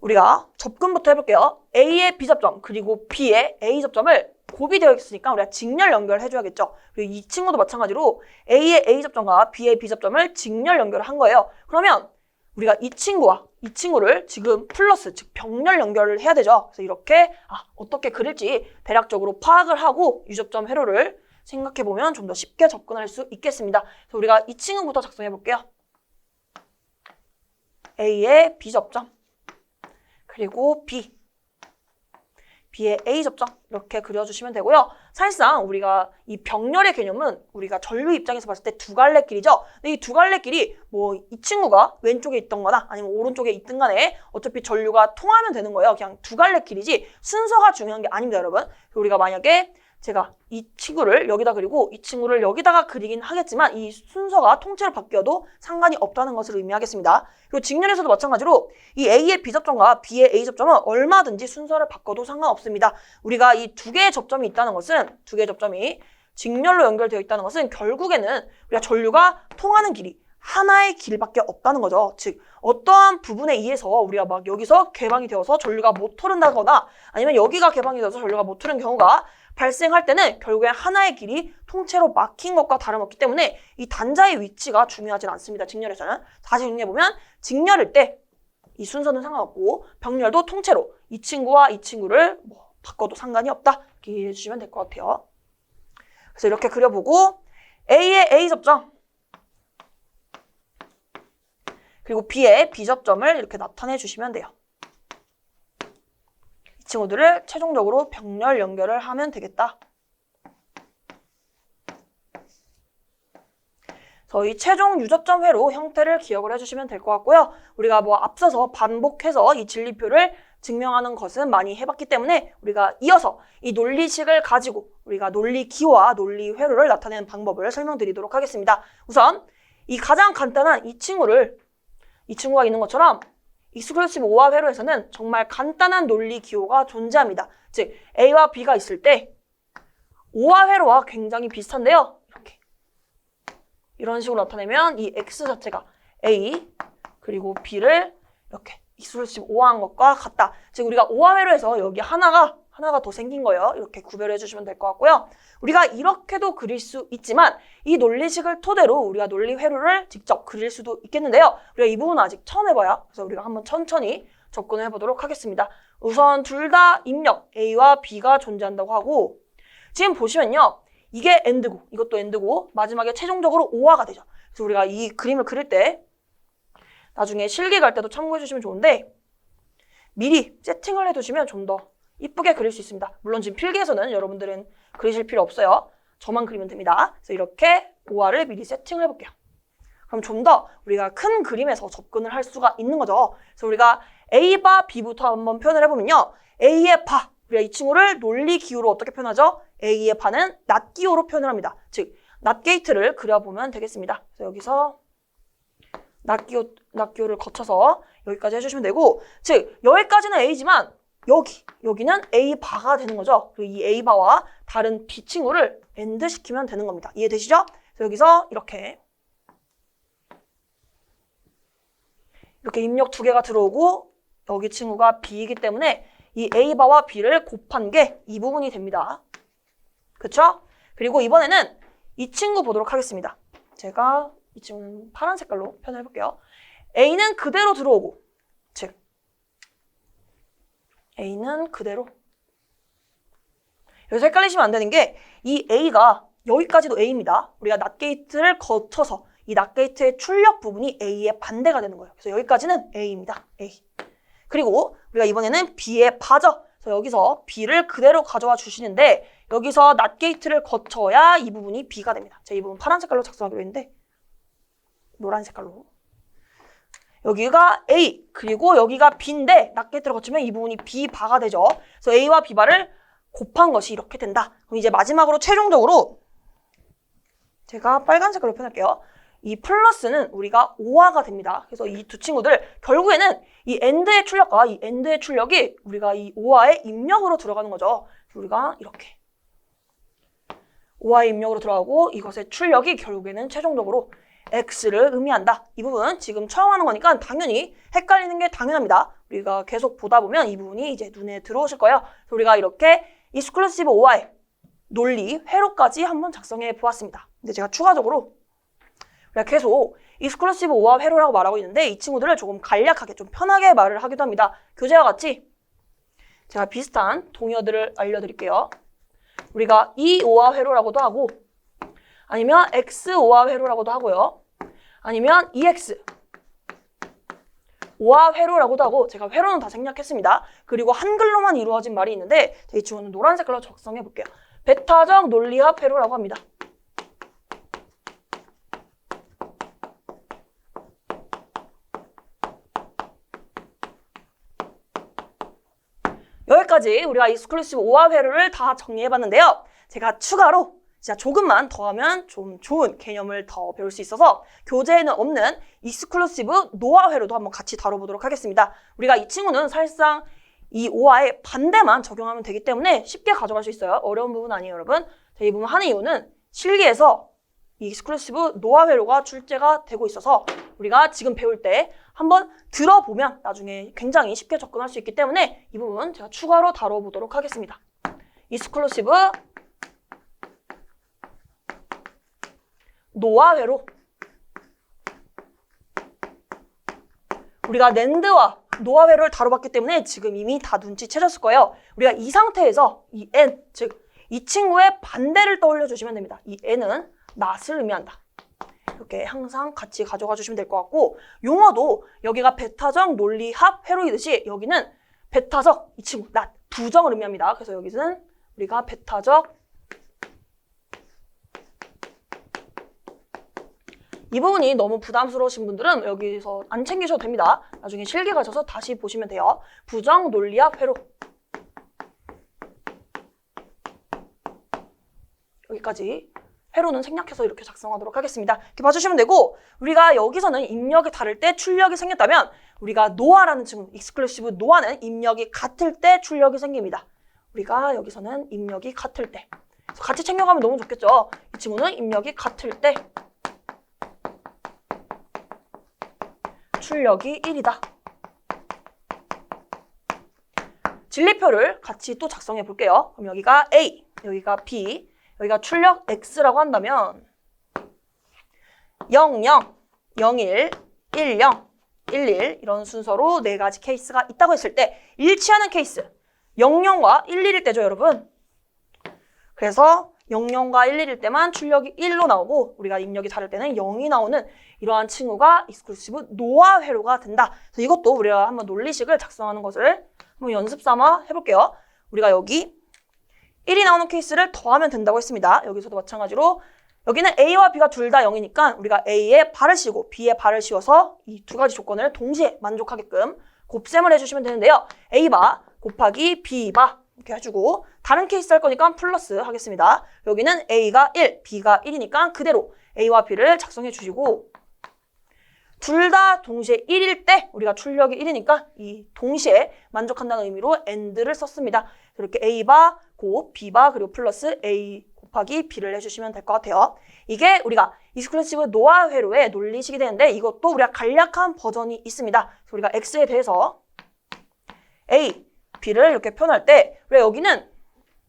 A: 우리가 접근부터 해볼게요. A의 B접점 그리고 B의 A접점을 곱이 되어 있으니까 우리가 직렬 연결해줘야겠죠. 그리고 이 친구도 마찬가지로 A의 A접점과 B의 B접점을 직렬 연결을 한 거예요. 그러면 우리가 이 친구와 이 친구를 지금 플러스, 즉 병렬 연결을 해야 되죠. 그래서 이렇게 어떻게 그릴지 대략적으로 파악을 하고 유접점 회로를 생각해보면 좀 더 쉽게 접근할 수 있겠습니다. 그래서 우리가 이 친구부터 작성해볼게요. A의 B접점 그리고 B의 A접점 이렇게 그려주시면 되고요. 사실상 우리가 이 병렬의 개념은 우리가 전류 입장에서 봤을 때 두 갈래 길이죠. 근데 이 두 갈래 길이 뭐 이 친구가 왼쪽에 있던 거나 아니면 오른쪽에 있든 간에 어차피 전류가 통하면 되는 거예요. 그냥 두 갈래 길이지 순서가 중요한 게 아닙니다, 여러분. 우리가 만약에 제가 이 친구를 여기다 그리고 이 친구를 여기다가 그리긴 하겠지만 이 순서가 통째로 바뀌어도 상관이 없다는 것을 의미하겠습니다. 그리고 직렬에서도 마찬가지로 이 A의 B접점과 B의 A접점은 얼마든지 순서를 바꿔도 상관없습니다. 우리가 이 두 개의 접점이 있다는 것은 두 개의 접점이 직렬로 연결되어 있다는 것은 결국에는 우리가 전류가 통하는 길이 하나의 길밖에 없다는 거죠. 즉 어떠한 부분에 의해서 우리가 막 여기서 개방이 되어서 전류가 못 흐른다거나 아니면 여기가 개방이 되어서 전류가 못 흐른 경우가 발생할 때는 결국에 하나의 길이 통째로 막힌 것과 다름없기 때문에 이 단자의 위치가 중요하진 않습니다. 직렬에서는. 다시 정리해보면 직렬일 때 이 순서는 상관없고 병렬도 통째로 이 친구와 이 친구를 뭐 바꿔도 상관이 없다. 이렇게 이해해 주시면 될 것 같아요. 그래서 이렇게 그려보고 A의 A접점 그리고 B의 B접점을 이렇게 나타내 주시면 돼요. 이 친구들을 최종적으로 병렬 연결을 하면 되겠다. 저희 최종 유접점 회로 형태를 기억을 해주시면 될 것 같고요. 우리가 뭐 앞서서 반복해서 이 진리표를 증명하는 것은 많이 해봤기 때문에 우리가 이어서 이 논리식을 가지고 우리가 논리 기호와 논리 회로를 나타내는 방법을 설명드리도록 하겠습니다. 우선 이 가장 간단한 이 친구가 있는 것처럼 익스클루시브 오화 회로에서는 정말 간단한 논리 기호가 존재합니다. 즉 A와 B가 있을 때 오화 회로와 굉장히 비슷한데요. 이렇게 이런 식으로 나타내면 이 X 자체가 A 그리고 B를 이렇게 익스클루시브 오화한 것과 같다. 즉 우리가 오화 회로에서 여기 하나가 더 생긴 거예요. 이렇게 구별해 주시면 될 것 같고요. 우리가 이렇게도 그릴 수 있지만 이 논리식을 토대로 우리가 논리 회로를 직접 그릴 수도 있겠는데요. 우리가 이 부분은 아직 처음 해봐요. 그래서 우리가 한번 천천히 접근을 해보도록 하겠습니다. 우선 둘 다 입력 A와 B가 존재한다고 하고 지금 보시면요. 이게 AND고 이것도 AND고 마지막에 최종적으로 오화가 되죠. 그래서 우리가 이 그림을 그릴 때 나중에 실기 갈 때도 참고해 주시면 좋은데 미리 세팅을 해두시면 좀 더 이쁘게 그릴 수 있습니다. 물론 지금 필기에서는 여러분들은 그리실 필요 없어요. 저만 그리면 됩니다. 그래서 이렇게 오화를 미리 세팅을 해볼게요. 그럼 좀 더 우리가 큰 그림에서 접근을 할 수가 있는 거죠. 그래서 우리가 A바 B부터 한번 표현을 해보면요. A의 바, 우리가 이 친구를 논리 기호로 어떻게 표현하죠? A의 바는 낫 기호로 표현을 합니다. 즉, 낫 게이트를 그려보면 되겠습니다. 그래서 여기서 낫 기호를 거쳐서 여기까지 해주시면 되고, 즉 여기까지는 A지만 여기는 A바가 되는 거죠. 그리고 이 A바와 다른 B 친구를 AND 시키면 되는 겁니다. 이해되시죠? 그래서 여기서 이렇게 입력 두 개가 들어오고 여기 친구가 B이기 때문에 이 A바와 B를 곱한 게 이 부분이 됩니다. 그쵸? 그리고 이번에는 이 친구 보도록 하겠습니다. 제가 이 친구는 파란 색깔로 표현해 볼게요. A는 그대로 들어오고, 즉 A는 그대로. 여기서 헷갈리시면 안 되는 게 이 A가 여기까지도 A입니다. 우리가 낫게이트를 거쳐서 이 낫게이트의 출력 부분이 A의 반대가 되는 거예요. 그래서 여기까지는 A입니다. A. 그리고 우리가 이번에는 B의 바죠. 그래서 여기서 B를 그대로 가져와 주시는데 여기서 낫게이트를 거쳐야 이 부분이 B가 됩니다. 제가 이 부분 파란 색깔로 작성하기로 했는데 노란 색깔로. 여기가 A, 그리고 여기가 B인데 낫게이트를 거치면 이 부분이 B바가 되죠. 그래서 A와 B바를 곱한 것이 이렇게 된다. 그럼 이제 마지막으로 최종적으로 제가 빨간 색깔로 표현할게요. 이 플러스는 우리가 5화가 됩니다. 그래서 이 두 친구들 결국에는 이 AND의 출력과 이 AND의 출력이 우리가 이 5화의 입력으로 들어가는 거죠. 우리가 이렇게 5화의 입력으로 들어가고 이것의 출력이 결국에는 최종적으로 X를 의미한다. 이 부분 지금 처음 하는 거니까 당연히 헷갈리는 게 당연합니다. 우리가 계속 보다 보면 이 부분이 이제 눈에 들어오실 거예요. 그래서 우리가 이렇게 익스클루시브 5화의 논리 회로까지 한번 작성해 보았습니다. 근데 제가 추가적으로 우리가 계속 익스클루시브 5화 회로라고 말하고 있는데 이 친구들을 조금 간략하게 좀 편하게 말을 하기도 합니다. 교재와 같이 제가 비슷한 동의어들을 알려드릴게요. 우리가 이 5화 회로라고도 하고 아니면 X 5화 회로라고도 하고요. 아니면 EX 5화 회로라고도 하고 제가 회로는 다 생략했습니다. 그리고 한글로만 이루어진 말이 있는데 이 친구는 노란 색깔로 작성해 볼게요. 베타적 논리합 회로라고 합니다. 여기까지 우리가 익스클루시브 5화 회로를 다 정리해봤는데요. 제가 추가로 진짜 조금만 더 하면 좀 좋은 개념을 더 배울 수 있어서 교재에는 없는 익스클루시브 노화 회로도 한번 같이 다뤄보도록 하겠습니다. 우리가 이 친구는 사실상 이 5화의 반대만 적용하면 되기 때문에 쉽게 가져갈 수 있어요. 어려운 부분 아니에요, 여러분. 이 부분 하는 이유는 실기에서 이 익스클루시브 노화 회로가 출제가 되고 있어서 우리가 지금 배울 때 한번 들어보면 나중에 굉장히 쉽게 접근할 수 있기 때문에 이 부분 제가 추가로 다뤄보도록 하겠습니다. 익스클루시브 노화 회로. 우리가 낸드와 노화 회로를 다뤄봤기 때문에 지금 이미 다 눈치채셨을 거예요. 우리가 이 상태에서 이 N, 즉 이 친구의 반대를 떠올려 주시면 됩니다. 이 N은 낫을 의미한다. 이렇게 항상 같이 가져가 주시면 될 것 같고 용어도 여기가 베타적 논리합 회로이듯이 여기는 베타적, 이 친구 낫, 부정을 의미합니다. 그래서 여기는 우리가 베타적 이 부분이 너무 부담스러우신 분들은 여기서 안 챙기셔도 됩니다. 나중에 실기 가셔서 다시 보시면 돼요. 부정 논리합 회로. 여기까지 회로는 생략해서 이렇게 작성하도록 하겠습니다. 이렇게 봐주시면 되고 우리가 여기서는 입력이 다를 때 출력이 생겼다면 우리가 노화라는 친구, 익스클루시브 노화는 입력이 같을 때 출력이 생깁니다. 우리가 여기서는 입력이 같을 때. 그래서 같이 챙겨가면 너무 좋겠죠. 이 친구는 입력이 같을 때 출력이 1이다. 진리표를 같이 또 작성해 볼게요. 그럼 여기가 A, 여기가 B, 여기가 출력 X라고 한다면 00, 01, 10, 11 이런 순서로 네 가지 케이스가 있다고 했을 때 일치하는 케이스 00과 11일 때죠, 여러분. 그래서 00과 11일 때만 출력이 1로 나오고 우리가 입력이 다를 때는 0이 나오는 이러한 친구가 익스클루시브 노화 회로가 된다. 그래서 이것도 우리가 한번 논리식을 작성하는 것을 한번 연습 삼아 해볼게요. 우리가 여기 1이 나오는 케이스를 더하면 된다고 했습니다. 여기서도 마찬가지로 여기는 A와 B가 둘 다 0이니까 우리가 A에 발을 씌우고 B에 발을 씌워서 이 두 가지 조건을 동시에 만족하게끔 곱셈을 해주시면 되는데요. A바 곱하기 B바 이렇게 해주고 다른 케이스 할 거니까 플러스 하겠습니다. 여기는 A가 1, B가 1이니까 그대로 A와 B를 작성해 주시고 둘 다 동시에 1일 때 우리가 출력이 1이니까 이 동시에 만족한다는 의미로 AND를 썼습니다. 이렇게 A바 곱 B바 그리고 플러스 A 곱하기 B를 해주시면 될 것 같아요. 이게 우리가 익스클루시브 노아 회로의 논리식이 되는데 이것도 우리가 간략한 버전이 있습니다. 그래서 우리가 X에 대해서 A, B를 이렇게 표현할 때 우리가 여기는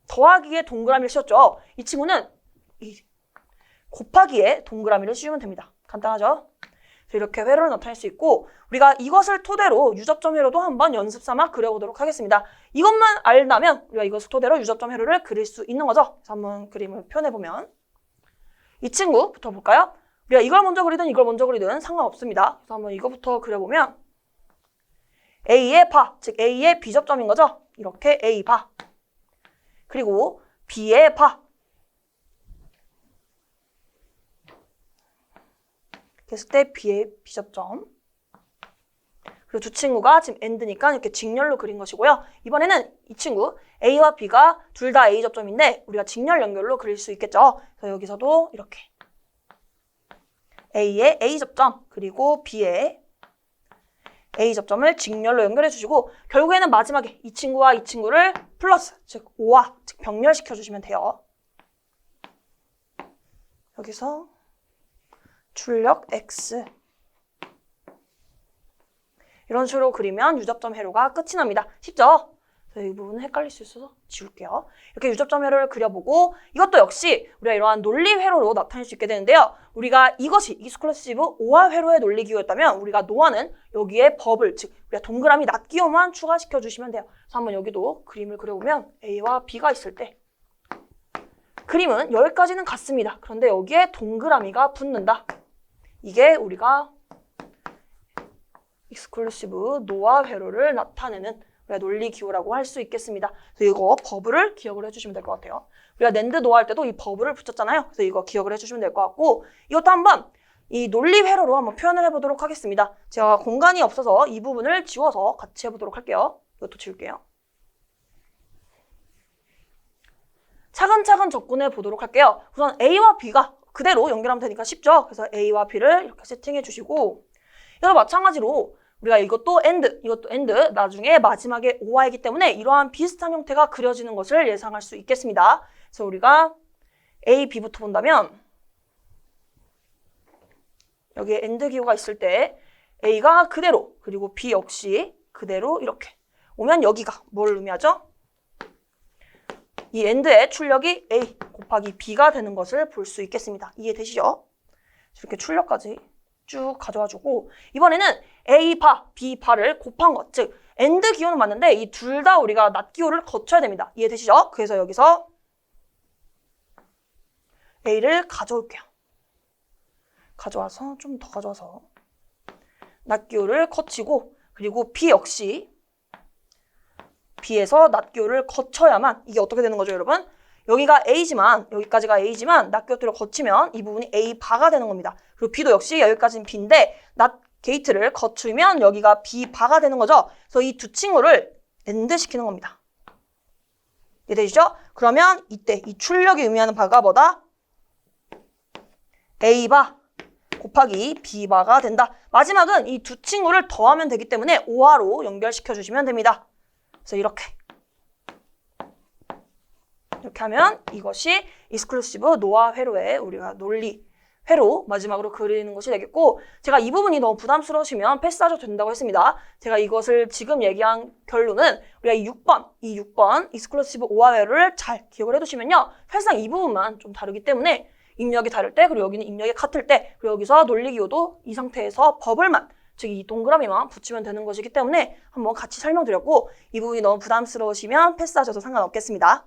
A: 더하기에 동그라미를 씌웠죠. 이 친구는 이 곱하기에 동그라미를 씌우면 됩니다. 간단하죠? 이렇게 회로를 나타낼 수 있고 우리가 이것을 토대로 유접점 회로도 한번 연습 삼아 그려보도록 하겠습니다. 이것만 알다면 우리가 이것을 토대로 유접점 회로를 그릴 수 있는 거죠. 그래서 한번 그림을 표현해보면 이 친구부터 볼까요? 우리가 이걸 먼저 그리든 이걸 먼저 그리든 상관없습니다. 그래서 한번 이거부터 그려보면 A의 바, 즉 A의 B접점인 거죠. 이렇게 A 바 그리고 B의 바 했을 때 B의 B접점 그리고 두 친구가 지금 AND니까 이렇게 직렬로 그린 것이고요. 이번에는 이 친구 A와 B가 둘 다 A접점인데 우리가 직렬 연결로 그릴 수 있겠죠. 그래서 여기서도 이렇게 A의 A접점 그리고 B의 A접점을 직렬로 연결해 주시고 결국에는 마지막에 이 친구와 이 친구를 플러스 즉 O와 즉 병렬시켜 주시면 돼요. 여기서 출력 X 이런 식으로 그리면 유접점 회로가 끝이 납니다. 쉽죠? 이 부분은 헷갈릴 수 있어서 지울게요. 이렇게 유접점 회로를 그려보고 이것도 역시 우리가 이러한 논리 회로로 나타낼 수 있게 되는데요. 우리가 이것이 익스클루시브 오화 회로의 논리 기호였다면 우리가 노화는 여기에 버블, 즉 우리가 동그라미 낱기호만 추가시켜 주시면 돼요. 그래서 한번 여기도 그림을 그려보면 A와 B가 있을 때 그림은 여기까지는 같습니다. 그런데 여기에 동그라미가 붙는다. 이게 우리가 익스클루시브 노화 회로를 나타내는 우리가 논리 기호라고 할 수 있겠습니다. 그래서 이거 버블을 기억을 해주시면 될 것 같아요. 우리가 낸드 노화 할 때도 이 버블을 붙였잖아요. 그래서 이거 기억을 해주시면 될 것 같고 이것도 한번 이 논리 회로로 한번 표현을 해보도록 하겠습니다. 제가 공간이 없어서 이 부분을 지워서 같이 해보도록 할게요. 이것도 지울게요. 차근차근 접근해 보도록 할게요. 우선 A와 B가 그대로 연결하면 되니까 쉽죠? 그래서 A와 B를 이렇게 세팅해 주시고 이거 마찬가지로 우리가 이것도 AND, 이것도 AND 나중에 마지막에 OR이기 때문에 이러한 비슷한 형태가 그려지는 것을 예상할 수 있겠습니다. 그래서 우리가 A, B부터 본다면 여기에 AND 기호가 있을 때 A가 그대로 그리고 B 역시 그대로 이렇게 오면 여기가 뭘 의미하죠? 이 AND의 출력이 A 곱하기 B가 되는 것을 볼 수 있겠습니다. 이해되시죠? 이렇게 출력까지 쭉 가져와주고 이번에는 A 바, B 바를 곱한 것, 즉 AND 기호는 맞는데 이 둘 다 우리가 낱기호를 거쳐야 됩니다. 이해되시죠? 그래서 여기서 A를 가져올게요. 가져와서 좀 더 가져와서 낱기호를 거치고 그리고 B 역시 B에서 낱기호를 거쳐야만 이게 어떻게 되는 거죠, 여러분? 여기가 A지만 여기까지가 A지만 낱기호를 거치면 이 부분이 A 바가 되는 겁니다. 그리고 B도 역시 여기까지는 B인데 낱 게이트를 거치면 여기가 B 바가 되는 거죠. 그래서 이 두 친구를 AND 시키는 겁니다. 이해되시죠? 그러면 이때 이 출력이 의미하는 바가 뭐다? A 바 곱하기 B 바가 된다. 마지막은 이 두 친구를 더하면 되기 때문에 OR로 연결시켜 주시면 됩니다. 그래서 이렇게 하면 이것이 익스클루시브 노화 회로의 우리가 논리 회로 마지막으로 그리는 것이 되겠고 제가 이 부분이 너무 부담스러우시면 패스하셔도 된다고 했습니다. 제가 이것을 지금 얘기한 결론은 우리가 이 6번 익스클루시브 오화 회로를 잘 기억을 해두시면요. 사실상 이 부분만 좀 다르기 때문에 입력이 다를 때 그리고 여기는 입력이 같을 때 그리고 여기서 논리 기호도 이 상태에서 버블만 즉 이 동그라미만 붙이면 되는 것이기 때문에 한번 같이 설명드렸고 이 부분이 너무 부담스러우시면 패스하셔도 상관없겠습니다.